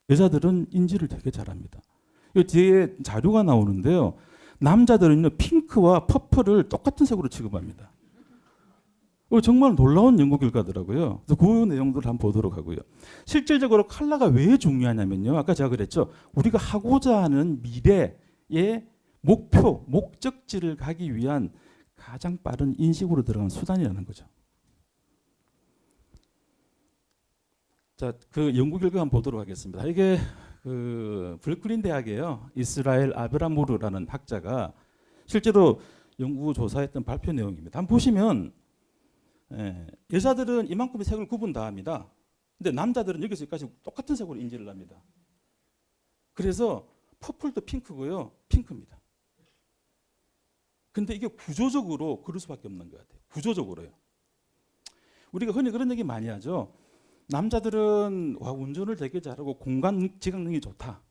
여자들은 인지를 되게 잘합니다. 이 뒤에 자료가 나오는데요, 남자들은요 핑크와 퍼플을 똑같은 색으로 취급합니다. 정말 놀라운 연구 결과더라고요. 그래서 그 내용들을 한번 보도록 하고요. 실질적으로 컬러가 왜 중요하냐면요, 아까 제가 그랬죠. 우리가 하고자 하는 미래의 목표, 목적지를 가기 위한 가장 빠른 인식으로 들어간 수단이라는 거죠. 자, 그 연구 결과 한번 보도록 하겠습니다. 이게 그 블클린 대학이에요. 이스라엘 아브라무르라는 학자가 실제로 연구 조사했던 발표 내용입니다. 한번 보시면 여자들은 이만큼의 색을 구분 다 합니다. 근데 남자들은 여기서 여기까지 똑같은 색으로 인지를 합니다. 그래서 퍼플도 핑크고요, 핑크입니다. 근데 이게 구조적으로 그럴 수밖에 없는 것 같아요. 구조적으로요. 우리가 흔히 그런 얘기 많이 하죠. 남자들은 운전을 되게 잘하고 공간 지각 능력이 좋다.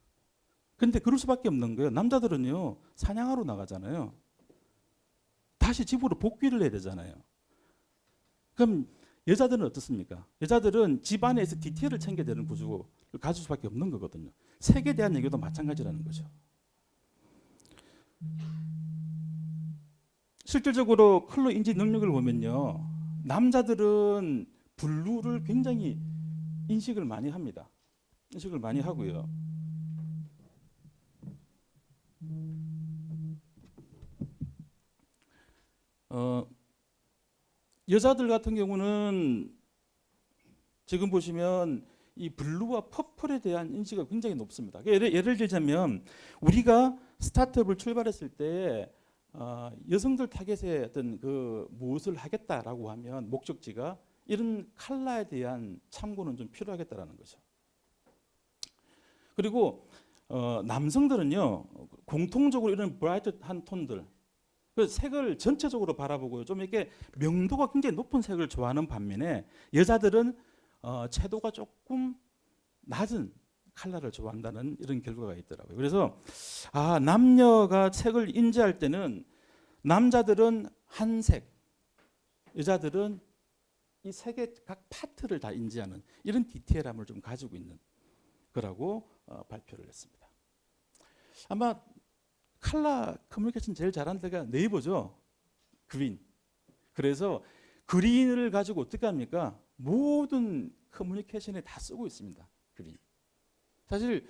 근데 그럴 수밖에 없는 거예요. 남자들은요, 사냥하러 나가잖아요. 다시 집으로 복귀를 해야 되잖아요. 그럼 여자들은 어떻습니까? 여자들은 집안에서 디테일을 챙겨야 되는 구조를 가질 수밖에 없는 거거든요. 색에 대한 얘기도 마찬가지라는 거죠. 실질적으로 컬러 인지 능력을 보면요, 남자들은 블루를 굉장히 인식을 많이 합니다. 인식을 많이 하고요. 여자들 같은 경우는 지금 보시면 이 블루와 퍼플에 대한 인식이 굉장히 높습니다. 예를 들자면 우리가 스타트업을 출발했을 때 여성들 타겟의 어떤 그 무엇을 하겠다라고 하면 목적지가 이런 컬러에 대한 참고는 좀 필요하겠다라는 거죠. 그리고 남성들은요, 공통적으로 이런 브라이트한 톤들, 그 색을 전체적으로 바라보고요, 좀 이렇게 명도가 굉장히 높은 색을 좋아하는 반면에 여자들은 채도가 조금 낮은 컬러를 좋아한다는 이런 결과가 있더라고요. 그래서 남녀가 색을 인지할 때는 남자들은 한 색, 여자들은 이 색의 각 파트를 다 인지하는 이런 디테일함을 좀 가지고 있는 거라고 발표를 했습니다. 아마 칼라 커뮤니케이션 제일 잘하는 데가 네이버죠. 그린. 그래서 그린을 가지고 어떻게 합니까? 모든 커뮤니케이션에 다 쓰고 있습니다. 그린. 사실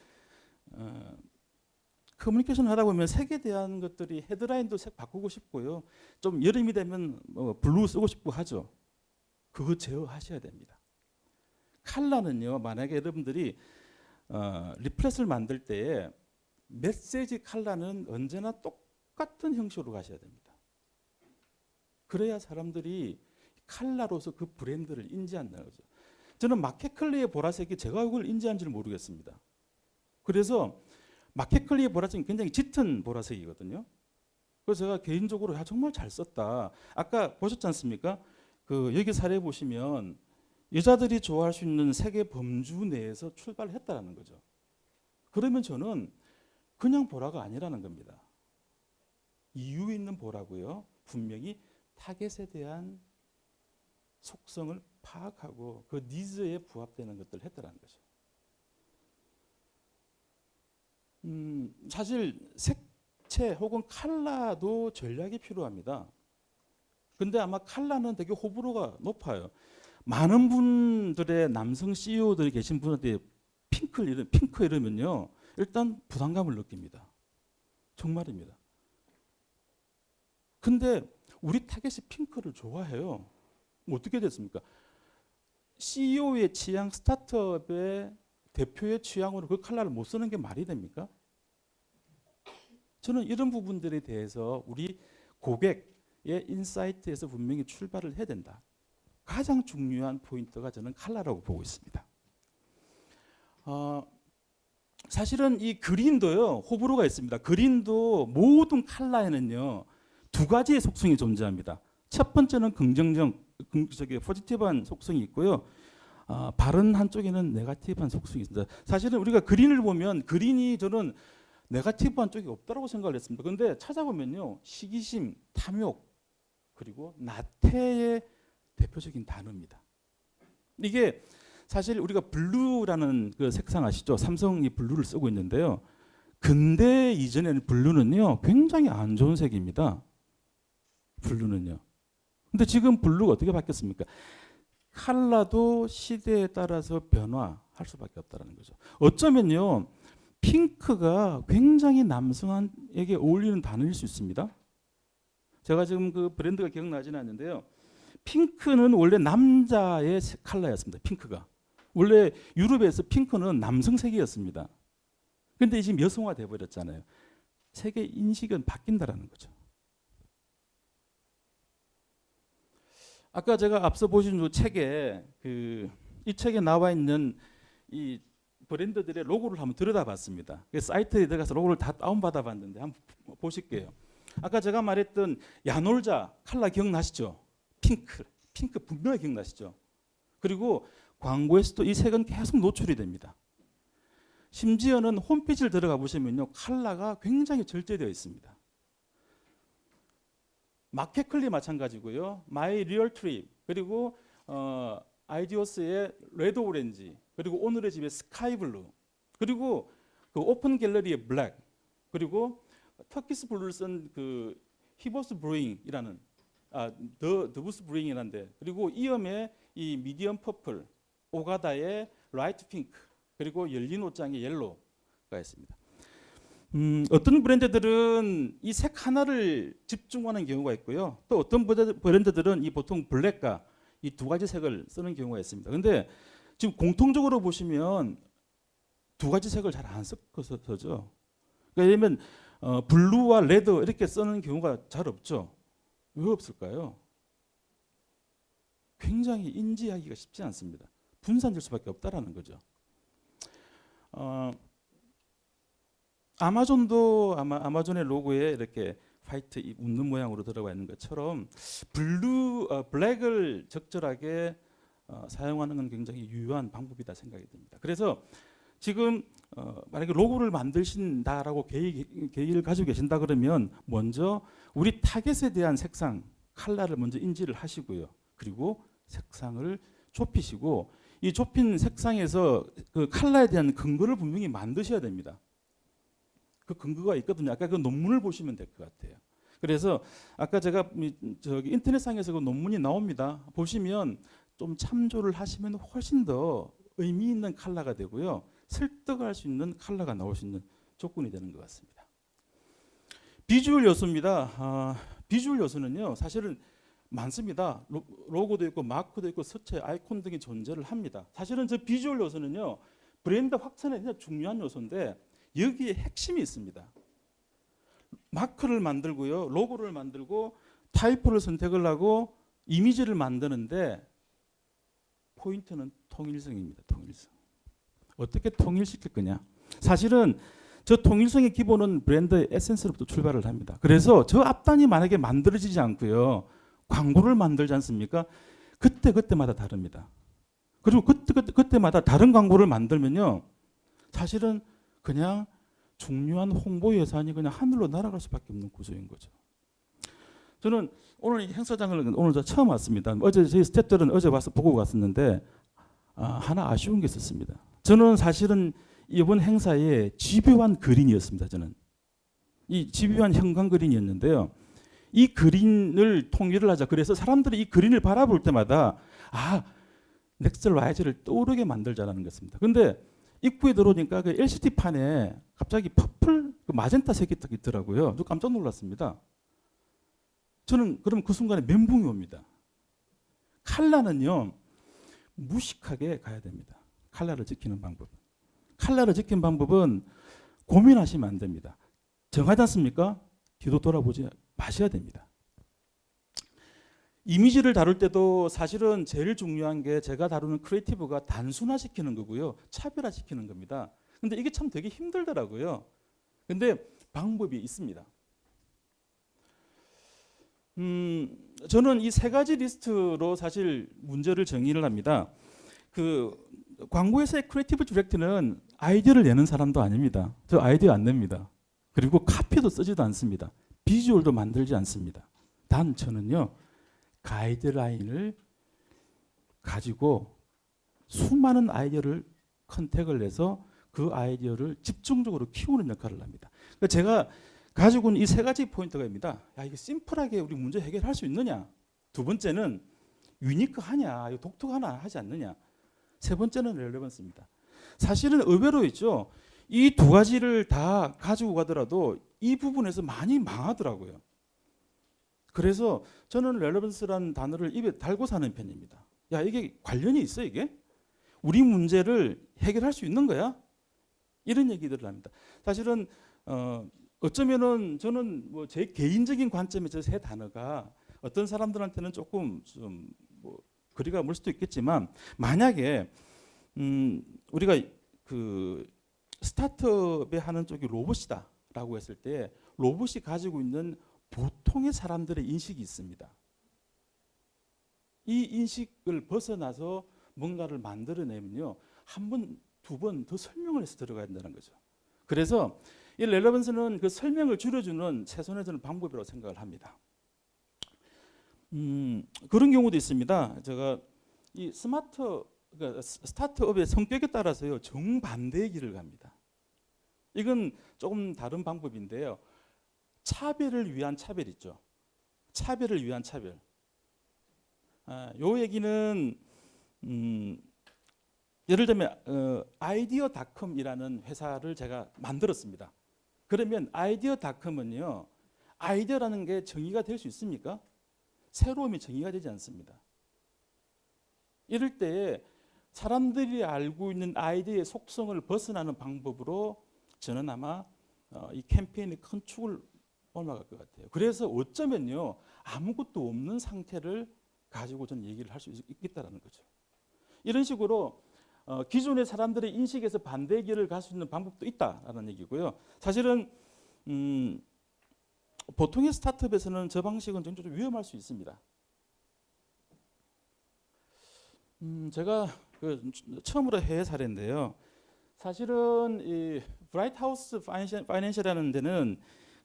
커뮤니케이션 하다 보면 색에 대한 것들이 헤드라인도 색 바꾸고 싶고요. 좀 여름이 되면 뭐 블루 쓰고 싶고 하죠. 그거 제어하셔야 됩니다. 컬러는요. 만약에 여러분들이 리플렛을 만들 때에 메시지 컬러는 언제나 똑같은 형식으로 가셔야 됩니다. 그래야 사람들이 컬러로서 그 브랜드를 인지한다는 거죠. 저는 마켓클리의 보라색이 제가 이걸 인지한지를 모르겠습니다. 그래서 마켓클리의 보라색은 굉장히 짙은 보라색이거든요. 그래서 제가 개인적으로 야, 정말 잘 썼다. 아까 보셨지 않습니까? 그 여기 사례 보시면 여자들이 좋아할 수 있는 색의 범주 내에서 출발을 했다라는 거죠. 그러면 저는 그냥 보라가 아니라는 겁니다. 이유 있는 보라고요. 분명히 타겟에 대한 속성을 파악하고 그 니즈에 부합되는 것들을 했다라는 거죠. 사실 색채 혹은 컬러도 전략이 필요합니다. 근데 아마 컬러는 되게 호불호가 높아요. 많은 분들의 남성 CEO들이 계신 분한테 핑크 이러면요. 일단 부담감을 느낍니다. 정말입니다. 근데 우리 타겟이 핑크를 좋아해요. 뭐 어떻게 됐습니까? CEO의 취향, 스타트업의 대표의 취향으로 그 컬러를 못 쓰는 게 말이 됩니까? 저는 이런 부분들에 대해서 우리 고객의 인사이트에서 분명히 출발을 해야 된다. 가장 중요한 포인트가 저는 컬러라고 보고 있습니다. 사실은 이 그린도요. 호불호가 있습니다. 그린도 모든 컬러에는요. 두 가지의 속성이 존재합니다. 첫 번째는 포지티브한 속성이 있고요. 바른 한쪽에는 네거티브한 속성이 있습니다. 사실은 우리가 그린을 보면 그린이 저는 네거티브한 쪽이 없다고 생각을 했습니다. 그런데 찾아보면요. 시기심, 탐욕, 그리고 나태의 대표적인 단어입니다. 이게 사실 우리가 블루라는 그 색상 아시죠? 삼성이 블루를 쓰고 있는데요. 근대 이전에는 블루는요. 굉장히 안 좋은 색입니다. 블루는요. 근데 지금 블루가 어떻게 바뀌었습니까? 컬러도 시대에 따라서 변화할 수밖에 없다는 거죠. 어쩌면요. 핑크가 굉장히 남성에게 어울리는 단어일 수 있습니다. 제가 지금 그 브랜드가 기억나지는 않는데요. 핑크는 원래 남자의 컬러였습니다. 핑크가. 원래 유럽에서 핑크는 남성색이었습니다. 그런데 지금 여성화 돼버렸잖아요. 세계 인식은 바뀐다라는 거죠. 아까 제가 앞서 보신 이 책에 이 책에 나와 있는 이 브랜드들의 로고를 한번 들여다봤습니다. 사이트에 들어가서 로고를 다 다운받아 봤는데 한번 보실게요. 아까 제가 말했던 야놀자 컬러 기억나시죠? 핑크 분명히 기억나시죠? 그리고 광고에서도 이 색은 계속 노출이 됩니다. 심지어는 홈페이지를 들어가 보시면요. 컬러가 굉장히 절제되어 있습니다. 마켓클리 마찬가지고요. 마이 리얼 트립 그리고 아이디오스의 레드 오렌지 그리고 오늘의 집의 스카이 블루 그리고 그 오픈 갤러리의 블랙 그리고 터키스 블루를 쓴 그 히보스 브루잉이라는 더 부스 브루잉이라는데 그리고 이엄의 이 미디엄 퍼플 오가다의 라이트 핑크 그리고 열린 옷장의 옐로우가 있습니다. 어떤 브랜드들은 이 색 하나를 집중하는 경우가 있고요. 또 어떤 브랜드들은 이 보통 블랙과 이 두 가지 색을 쓰는 경우가 있습니다. 그런데 지금 공통적으로 보시면 두 가지 색을 잘 안 섞어서죠. 왜냐하면 블루와 레드 이렇게 쓰는 경우가 잘 없죠. 왜 없을까요? 굉장히 인지하기가 쉽지 않습니다. 분산될 수밖에 없다라는 거죠. 아마존도 아마존의 로고에 이렇게 화이트 웃는 모양으로 들어가 있는 것처럼 블랙을 적절하게 사용하는 건 굉장히 유효한 방법이다 생각이 듭니다. 그래서 지금 만약에 로고를 만드신다라고 계획을 가지고 계신다 그러면 먼저 우리 타겟에 대한 색상, 컬러를 먼저 인지를 하시고요. 그리고 색상을 좁히시고 이 좁힌 색상에서 그 컬러에 대한 근거를 분명히 만드셔야 됩니다. 그 근거가 있거든요. 아까 그 논문을 보시면 될 것 같아요. 그래서 아까 제가 저기 인터넷상에서 그 논문이 나옵니다. 보시면 좀 참조를 하시면 훨씬 더 의미 있는 컬러가 되고요. 설득할 수 있는 컬러가 나올 수 있는 조건이 되는 것 같습니다. 비주얼 요소입니다. 비주얼 요소는요, 사실은 많습니다. 로고도 있고 마크도 있고 서체, 아이콘 등이 존재를 합니다. 사실은 저 비주얼 요소는요, 브랜드 확산에 굉장히 중요한 요소인데 여기에 핵심이 있습니다. 마크를 만들고요, 로고를 만들고 타이포를 선택을 하고 이미지를 만드는데 포인트는 통일성입니다. 통일성. 어떻게 통일시킬 거냐? 사실은 저 통일성의 기본은 브랜드의 에센스로부터 출발을 합니다. 그래서 저 앞단이 만약에 만들어지지 않고요, 광고를 만들지 않습니까? 그때마다 다릅니다. 그리고 그때마다 다른 광고를 만들면요, 사실은 그냥 중요한 홍보 예산이 그냥 하늘로 날아갈 수밖에 없는 구조인 거죠. 저는 오늘 이 행사장을 오늘 저 처음 왔습니다. 어제 저희 스태프들은 어제 와서 보고 갔었는데 하나 아쉬운 게 있었습니다. 저는 사실은 이번 행사에 집요한 그린이었습니다. 저는 이 집요한 형광 그린이었는데요. 이 그린을 통일을 하자. 그래서 사람들이 이 그린을 바라볼 때마다 넥슬 라이즈를 떠오르게 만들자라는 것입니다. 근데 입구에 들어오니까 그 LCD 판에 갑자기 퍼플, 마젠타 색이 딱 있더라고요. 저 깜짝 놀랐습니다. 저는 그럼 그 순간에 멘붕이 옵니다. 컬러는요, 무식하게 가야 됩니다. 컬러를 지키는 방법. 컬러를 지키는 방법은 고민하시면 안 됩니다. 정하지 않습니까? 뒤도 돌아보지 마셔야 됩니다. 이미지를 다룰 때도 사실은 제일 중요한 게 제가 다루는 크리에이티브가 단순화시키는 거고요, 차별화시키는 겁니다. 근데 이게 참 되게 힘들더라고요. 근데 방법이 있습니다. 저는 이 세 가지 리스트로 사실 문제를 정의를 합니다. 그 광고회사의 크리에이티브 디렉터는 아이디어를 내는 사람도 아닙니다. 저 아이디어 안 냅니다. 그리고 카피도 쓰지도 않습니다. 비주얼도 만들지 않습니다. 단 저는요, 가이드라인을 가지고 수많은 아이디어를 컨택을 해서 그 아이디어를 집중적으로 키우는 역할을 합니다. 그러니까 제가 가지고 있는 이 세 가지 포인트가 입니다. 이게 심플하게 우리 문제 해결할 수 있느냐? 두 번째는 유니크하냐? 독특하나 하지 않느냐? 세 번째는 렐레번스입니다. 사실은 의외로 있죠. 이 두 가지를 다 가지고 가더라도 이 부분에서 많이 망하더라고요. 그래서 저는 렐레번스라는 단어를 입에 달고 사는 편입니다. 이게 관련이 있어 이게? 우리 문제를 해결할 수 있는 거야? 이런 얘기들을 합니다. 사실은 어쩌면은 저는 뭐 제 개인적인 관점에서 세 단어가 어떤 사람들한테는 조금 좀 뭐 거리가 멀 수도 있겠지만, 만약에 우리가 그 스타트업에 하는 쪽이 로봇이다라고 했을 때 로봇이 가지고 있는 보통의 사람들의 인식이 있습니다. 이 인식을 벗어나서 뭔가를 만들어내면요, 한 번, 두 번 더 설명을 해서 들어가야 된다는 거죠. 그래서 이 렐레번스는 그 설명을 줄여주는 최선의 저는 방법이라고 생각을 합니다. 그런 경우도 있습니다. 제가 이 그러니까 스타트업의 성격에 따라서요, 정반대의 길을 갑니다. 이건 조금 다른 방법인데요. 차별을 위한 차별 있죠. 차별을 위한 차별. 요 얘기는 예를 들면 아이디어닷컴이라는 회사를 제가 만들었습니다. 그러면 아이디어닷컴은요, 아이디어라는 게 정의가 될 수 있습니까? 새로움이 정의가 되지 않습니다. 이럴 때에 사람들이 알고 있는 아이디어의 속성을 벗어나는 방법으로 저는 아마 이 캠페인의 큰 축을 올라갈 것 같아요. 그래서 어쩌면요, 아무것도 없는 상태를 가지고 저는 얘기를 할 수 있겠다라는 거죠. 이런 식으로 기존의 사람들의 인식에서 반대의 길을 갈 수 있는 방법도 있다라는 얘기고요. 사실은 보통의 스타트업에서는 저 방식은 좀 위험할 수 있습니다. 제가 처음으로 해외 사례인데요. 사실은 이 브라이트하우스 파이낸셜이라는 데는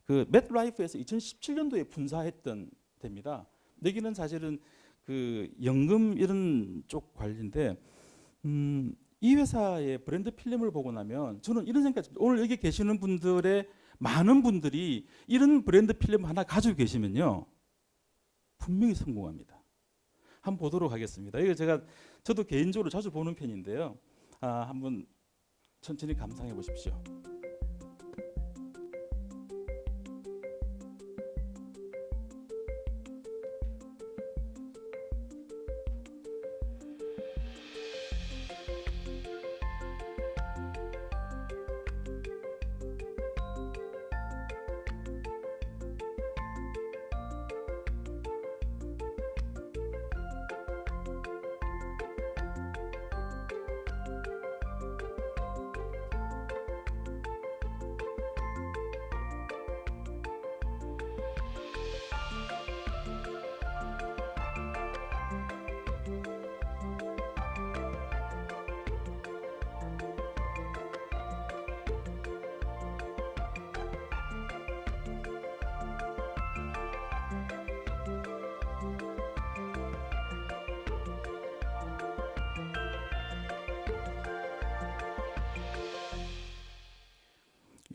그 맷라이프에서 2017년도에 분사했던 데입니다. 여기는 사실은 그 연금 이런 쪽 관리인데, 이 회사의 브랜드 필름을 보고 나면 저는 이런 생각이 듭니다. 오늘 여기 계시는 분들의 많은 분들이 이런 브랜드 필름 하나 가지고 계시면요, 분명히 성공합니다. 한번 보도록 하겠습니다. 이거 저도 개인적으로 자주 보는 편인데요. 한번 천천히 감상해 보십시오.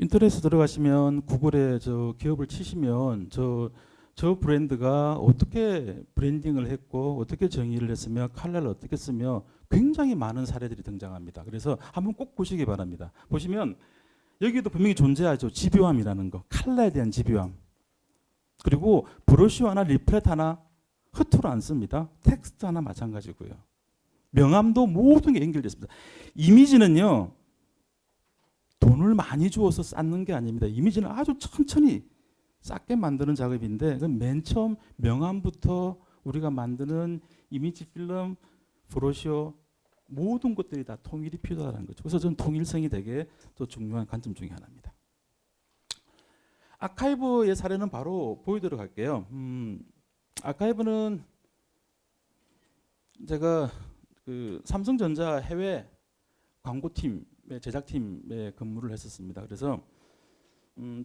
인터넷에 들어가시면 구글에 저 기업을 치시면 저 브랜드가 어떻게 브랜딩을 했고 어떻게 정의를 했으며 컬러를 어떻게 쓰며 굉장히 많은 사례들이 등장합니다. 그래서 한번 꼭 보시기 바랍니다. 보시면 여기도 분명히 존재하죠. 집요함이라는 거, 컬러에 대한 집요함. 그리고 브로셔 하나, 리플렛 하나 허투루 안 씁니다. 텍스트 하나 마찬가지고요. 명함도 모든 게 연결됐습니다. 이미지는요, 돈을 많이 주어서 쌓는 게 아닙니다. 이미지는 아주 천천히 쌓게 만드는 작업인데, 맨 처음 명함부터 우리가 만드는 이미지 필름, 브로셔 모든 것들이 다 통일이 필요하다는 거죠. 그래서 저는 통일성이 되게 또 중요한 관점 중에 하나입니다. 아카이브의 사례는 바로 보여드리도록 할게요. 아카이브는 제가 그 삼성전자 해외 광고팀의 제작팀에 근무를 했었습니다. 그래서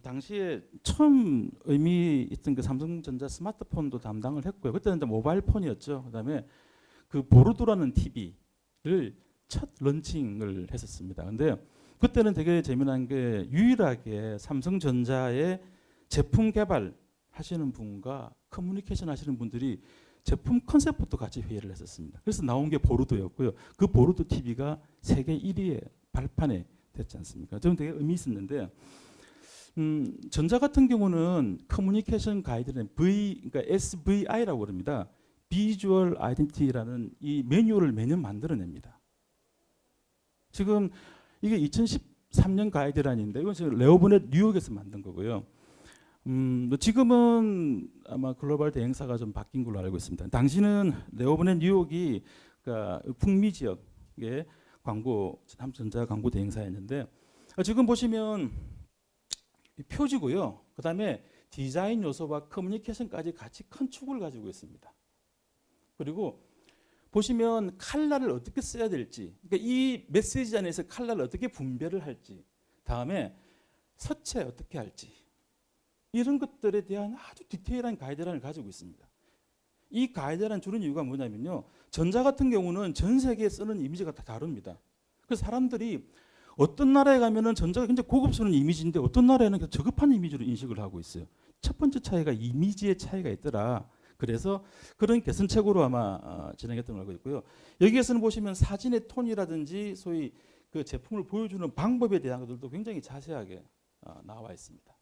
당시에 처음 의미 있던 그 삼성전자 스마트폰도 담당을 했고요. 그때는 이제 모바일 폰이었죠. 그다음에 그 보르도라는 TV를 첫 런칭을 했었습니다. 근데 그때는 되게 재미난 게 유일하게 삼성전자의 제품 개발 하시는 분과 커뮤니케이션 하시는 분들이 제품 컨셉부터 같이 회의를 했었습니다. 그래서 나온 게 보르도였고요. 그 보르도 TV가 세계 1위의 발판에 됐지 않습니까? 저는 되게 의미 있었는데, 전자 같은 경우는 커뮤니케이션 가이드라인 그러니까 SVI라고 그럽니다. 비주얼 아이덴티티라는 이 매뉴얼을 매년 만들어냅니다. 지금 이게 2013년 가이드라인인데 이건 지금 레오보넷 뉴욕에서 만든 거고요. 지금은 아마 글로벌 대행사가 좀 바뀐 걸로 알고 있습니다. 당시는 레오보넷 뉴욕이 그러니까 북미 지역의 삼성전자 광고 대행사였는데, 지금 보시면 표지고요. 그다음에 디자인 요소와 커뮤니케이션까지 같이 큰 축을 가지고 있습니다. 그리고 보시면 컬러를 어떻게 써야 될지, 그러니까 이 메시지 안에서 컬러를 어떻게 분별을 할지, 다음에 서체 어떻게 할지, 이런 것들에 대한 아주 디테일한 가이드라인을 가지고 있습니다. 이 가이드라인 주는 이유가 뭐냐면요, 전자 같은 경우는 전 세계에 쓰는 이미지가 다 다릅니다. 그래서 사람들이 어떤 나라에 가면은 전자가 굉장히 고급스러운 이미지인데 어떤 나라에는 저급한 이미지로 인식을 하고 있어요. 첫 번째 차이가 이미지의 차이가 있더라. 그래서 그런 개선책으로 아마 진행했던 걸 알고 있고요. 여기에서는 보시면 사진의 톤이라든지 소위 그 제품을 보여주는 방법에 대한 것들도 굉장히 자세하게 나와 있습니다.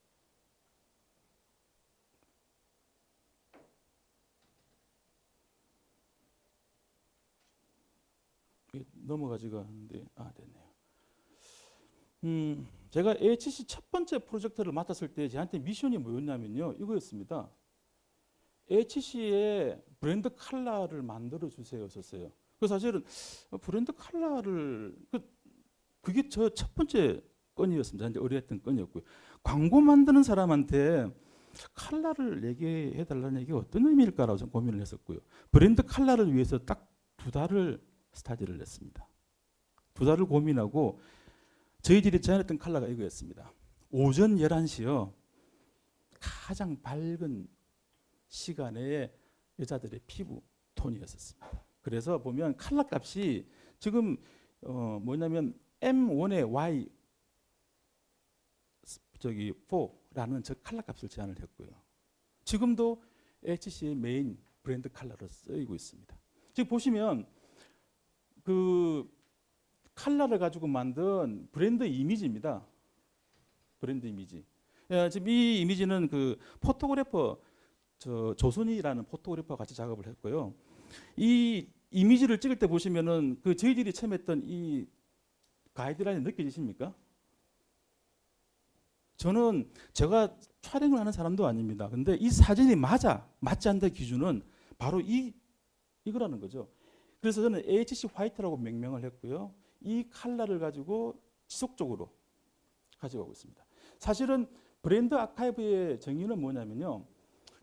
넘어가지가 않는데 됐네요. 제가 HC 첫 번째 프로젝트를 맡았을 때 저한테 미션이 뭐였냐면요, 이거였습니다. HC의 브랜드 컬러를 만들어 주세요였었어요. 그 사실은 브랜드 컬러를 그게 저 첫 번째 건이었습니다. 이제 의뢰했던 건이었고요. 광고 만드는 사람한테 컬러를 얘기해 달라는 얘기가 어떤 의미일까라고 좀 고민을 했었고요. 브랜드 컬러를 위해서 딱 2달을 스타디를 했습니다. 2달을 고민하고 저희들이 제안했던 컬러가 이거였습니다. 오전 11시요. 가장 밝은 시간에 여자들의 피부 톤이었습니다. 그래서 보면 컬러 값이 지금 뭐냐면 M1의 Y 4라는 저 컬러 값을 제한을 했고요. 지금도 HC의 메인 브랜드 컬러로 쓰이고 있습니다. 지금 보시면 그 컬러를 가지고 만든 브랜드 이미지입니다. 브랜드 이미지. 지금 이 이미지는 그 포토그래퍼 조선이라는 포토그래퍼와 같이 작업을 했고요. 이 이미지를 찍을 때 보시면은 그 저희들이 처음 했던 이 가이드라인이 느껴지십니까? 저는 제가 촬영을 하는 사람도 아닙니다. 근데 이 사진이 맞지 않는 기준은 바로 이거라는 거죠. 그래서 저는 AHC 화이트라고 명명을 했고요. 이 컬러를 가지고 지속적으로 가져가고 있습니다. 사실은 브랜드 아카이브의 정의는 뭐냐면요.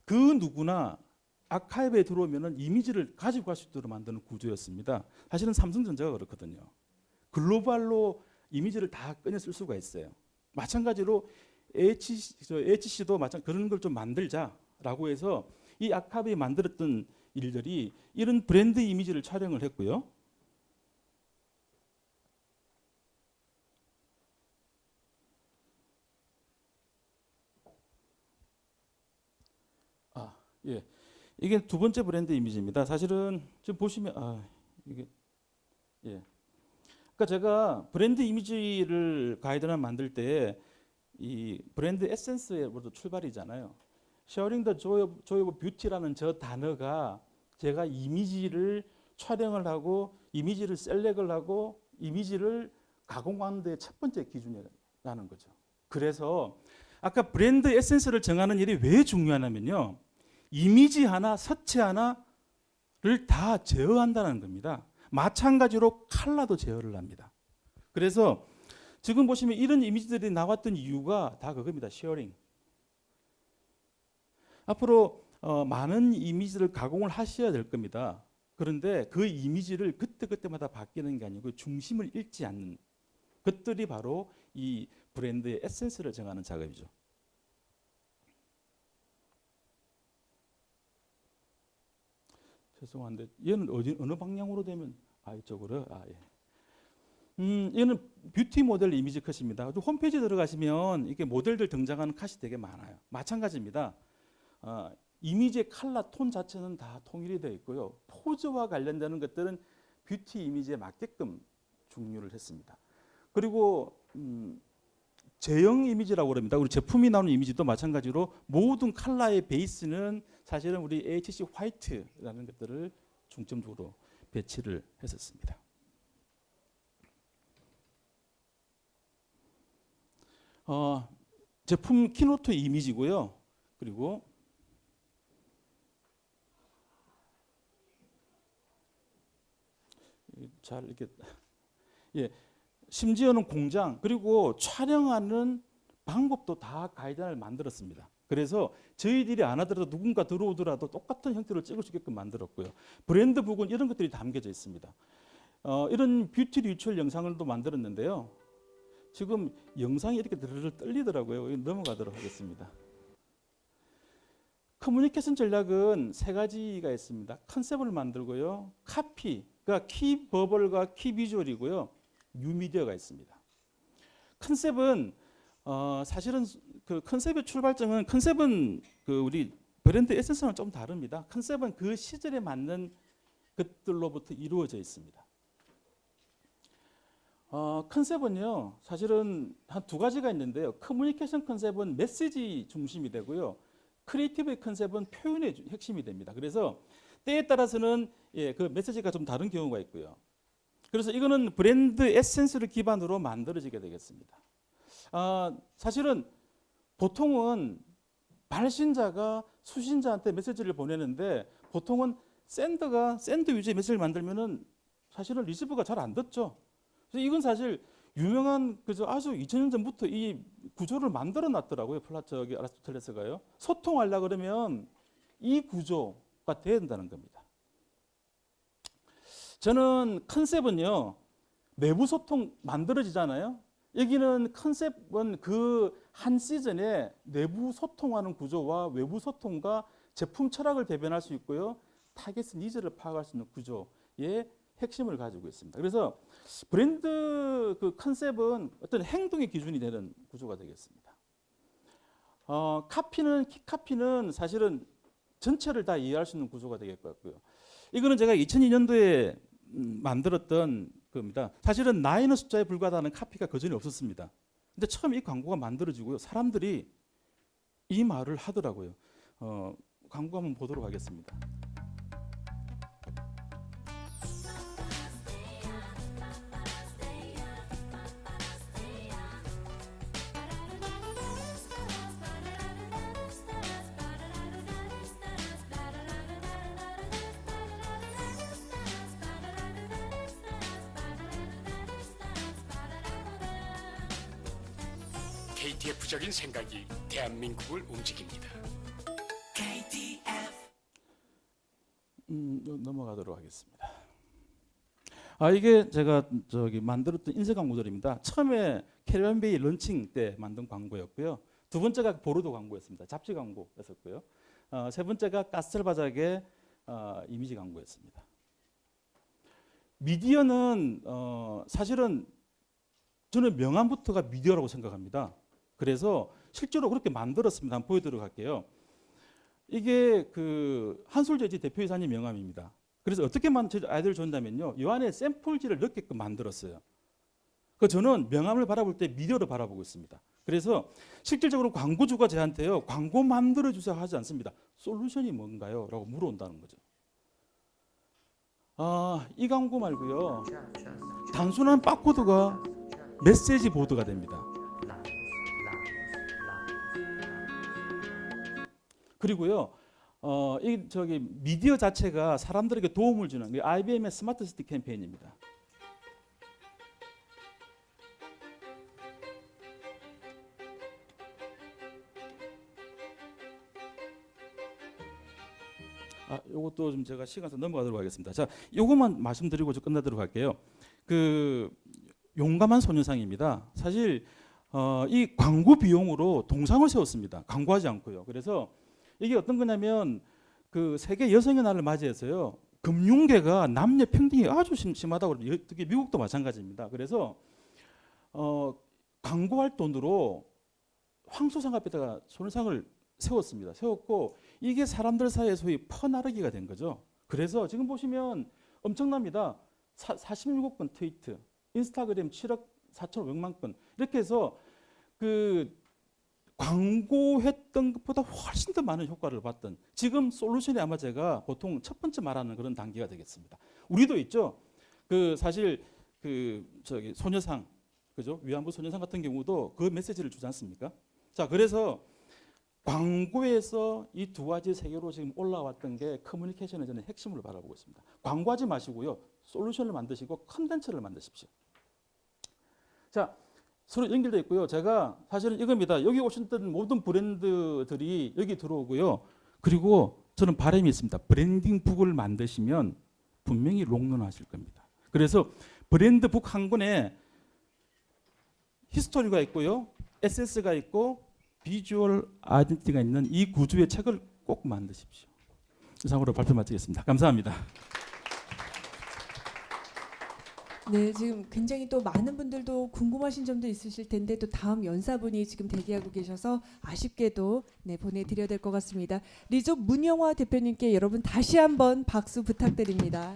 그 누구나 아카이브에 들어오면은 이미지를 가지고 갈 수 있도록 만드는 구조였습니다. 사실은 삼성전자가 그렇거든요. 글로벌로 이미지를 다 꺼내 쓸 수가 있어요. 마찬가지로 HC도 그런 걸 좀 만들자라고 해서 이 아카이브에 만들었던 일들이 이런 브랜드 이미지를 촬영을 했고요. 예. 이게 두 번째 브랜드 이미지입니다. 사실은 지금 보시면 이게 예. 그러니까 제가 브랜드 이미지를 가이드라인 만들 때 이 브랜드 에센스에부터 출발이잖아요. Sharing the joy of beauty라는 저 단어가 제가 이미지를 촬영을 하고 이미지를 셀렉을 하고 이미지를 가공하는 데 첫 번째 기준이라는 거죠. 그래서 아까 브랜드 에센스를 정하는 일이 왜 중요하냐면요. 이미지 하나, 서체 하나를 다 제어한다는 겁니다. 마찬가지로 컬러도 제어를 합니다. 그래서 지금 보시면 이런 이미지들이 나왔던 이유가 다 그겁니다. 쉐어링. 앞으로 많은 이미지를 가공을 하셔야 될 겁니다. 그런데 그 이미지를 그때그때마다 바뀌는 게 아니고 중심을 잃지 않는 것들이 바로 이 브랜드의 에센스를 정하는 작업이죠. 죄송한데 얘는 어느 방향으로 되면 이쪽으로 예. 얘는 뷰티 모델 이미지 컷입니다. 홈페이지 들어가시면 이렇게 모델들 등장하는 컷이 되게 많아요. 마찬가지입니다. 이미지의 컬러 톤 자체는 다 통일이 되어 있고요. 포즈와 관련되는 것들은 뷰티 이미지에 맞게끔 중류를 했습니다. 그리고 제형 이미지라고 그럽니다. 우리 제품이 나오는 이미지도 마찬가지로 모든 컬러의 베이스는 사실은 우리 AHC 화이트라는 것들을 중점적으로 배치를 했었습니다. 제품 키노트 이미지고요. 그리고 잘 이렇게 심지어는 공장 그리고 촬영하는 방법도 다 가이드라인을 만들었습니다. 그래서 저희들이 안 하더라도 누군가 들어오더라도 똑같은 형태로 찍을 수 있게끔 만들었고요. 브랜드 부분 이런 것들이 담겨져 있습니다. 이런 뷰티 리추얼 영상을 또 만들었는데요. 지금 영상이 이렇게 드르르 떨리더라고요. 넘어가도록 하겠습니다. 커뮤니케이션 전략은 세 가지가 있습니다. 컨셉을 만들고요. 카피, 그러니까 키 버벌과 키 비주얼이고요. 뉴미디어가 있습니다. 컨셉은 사실은 그 컨셉의 출발점은 컨셉은 그 우리 브랜드 에센스랑 좀 다릅니다. 컨셉은 그 시절에 맞는 것들로부터 이루어져 있습니다. 컨셉은요, 사실은 한 두 가지가 있는데요. 커뮤니케이션 컨셉은 메시지 중심이 되고요. 크리에이티브의 컨셉은 표현의 핵심이 됩니다. 그래서 때에 따라서는 그 메시지가 좀 다른 경우가 있고요. 그래서 이거는 브랜드 에센스를 기반으로 만들어지게 되겠습니다. 사실은 보통은 발신자가 수신자한테 메시지를 보내는데 보통은 샌드 위주의 메시지를 만들면은 사실은 리시버가 잘 안 듣죠. 그래서 이건 사실 유명한 아주 2000년 전부터 이 구조를 만들어 놨더라고요. 아리스토텔레스가요. 소통하려고 그러면 이 구조가 돼야 된다는 겁니다. 저는 컨셉은요. 내부 소통 만들어지잖아요. 여기는 컨셉은 그 한 시즌에 내부 소통하는 구조와 외부 소통과 제품 철학을 대변할 수 있고요. 타겟 니즈를 파악할 수 있는 구조의 핵심을 가지고 있습니다. 그래서 브랜드 그 컨셉은 어떤 행동의 기준이 되는 구조가 되겠습니다. 키카피는 사실은 전체를 다 이해할 수 있는 구조가 되겠 것 같고요. 이거는 제가 2002년도에 만들었던 겁니다. 사실은 나이는 숫자에 불과하다는 카피가 그전에 없었습니다. 근데 처음 이 광고가 만들어지고요. 사람들이 이 말을 하더라고요. 광고 한번 보도록 하겠습니다. KTF적인 생각이 대한민국을 움직입니다. 넘어가도록 하겠습니다. 이게 제가 만들었던 인쇄광 모델입니다. 처음에 캐리비안 베이 런칭 때 만든 광고였고요. 두 번째가 보르도 광고였습니다. 잡지 광고였었고요. 세 번째가 까스텔바작의 이미지 광고였습니다. 미디어는 사실은 저는 명암부터가 미디어라고 생각합니다. 그래서 실제로 그렇게 만들었습니다. 한번 보여드리도록 할게요. 이게 그 한솔재지 대표이사님 명함입니다. 그래서 어떻게 아이디어를 줬냐면요. 이 안에 샘플지를 넣게끔 만들었어요. 저는 명함을 바라볼 때 미디어를 바라보고 있습니다. 그래서 실질적으로 광고주가 저한테요. 광고 만들어 주세요 하지 않습니다. 솔루션이 뭔가요? 라고 물어온다는 거죠. 이 광고 말고요. 단순한 바코드가 메시지 보드가 됩니다. 그리고요, 미디어 자체가 사람들에게 도움을 주는 IBM의 스마트 시티 캠페인입니다. 요것도 좀 제가 시간에서 넘어가도록 하겠습니다. 자, 요것만 말씀드리고 좀 끝나도록 할게요. 용감한 소녀상입니다. 사실 이 광고 비용으로 동상을 세웠습니다. 광고하지 않고요. 그래서 이게 어떤 거냐면 그 세계 여성의 날을 맞이해서요. 금융계가 남녀 평등이 아주 심하다고 그럽니다. 특히 미국도 마찬가지입니다. 그래서 광고할 돈으로 황소상 앞에다가 소녀상을 세웠습니다. 세웠고 이게 사람들 사이에 소위 퍼나르기가 된 거죠. 그래서 지금 보시면 엄청납니다. 46억 건 트위트, 인스타그램 7억 4,500만 건 이렇게 해서 광고했던 것보다 훨씬 더 많은 효과를 봤던 지금 솔루션이 아마 제가 보통 첫 번째 말하는 그런 단계가 되겠습니다. 우리도 있죠. 사실 소녀상, 그죠? 위안부 소녀상 같은 경우도 그 메시지를 주지 않습니까? 자, 그래서 광고에서 이 두 가지 세계로 지금 올라왔던 게 커뮤니케이션의 저는 핵심으로 바라보고 있습니다. 광고하지 마시고요. 솔루션을 만드시고 컨텐츠를 만드십시오. 자, 서로 연결되어 있고요. 제가 사실은 이겁니다. 여기 오셨던 모든 브랜드들이 여기 들어오고요. 그리고 저는 바람이 있습니다. 브랜딩북을 만드시면 분명히 롱런 하실 겁니다. 그래서 브랜드북 한 권에 히스토리가 있고요. 에센스가 있고 비주얼 아이덴티티가 있는 이 구조의 책을 꼭 만드십시오. 이상으로 발표 마치겠습니다. 감사합니다. 네, 지금 굉장히 또 많은 분들도 궁금하신 점도 있으실 텐데 또 다음 연사분이 지금 대기하고 계셔서 아쉽게도 보내드려야 될 것 같습니다. 리조 문영화 대표님께 여러분 다시 한번 박수 부탁드립니다.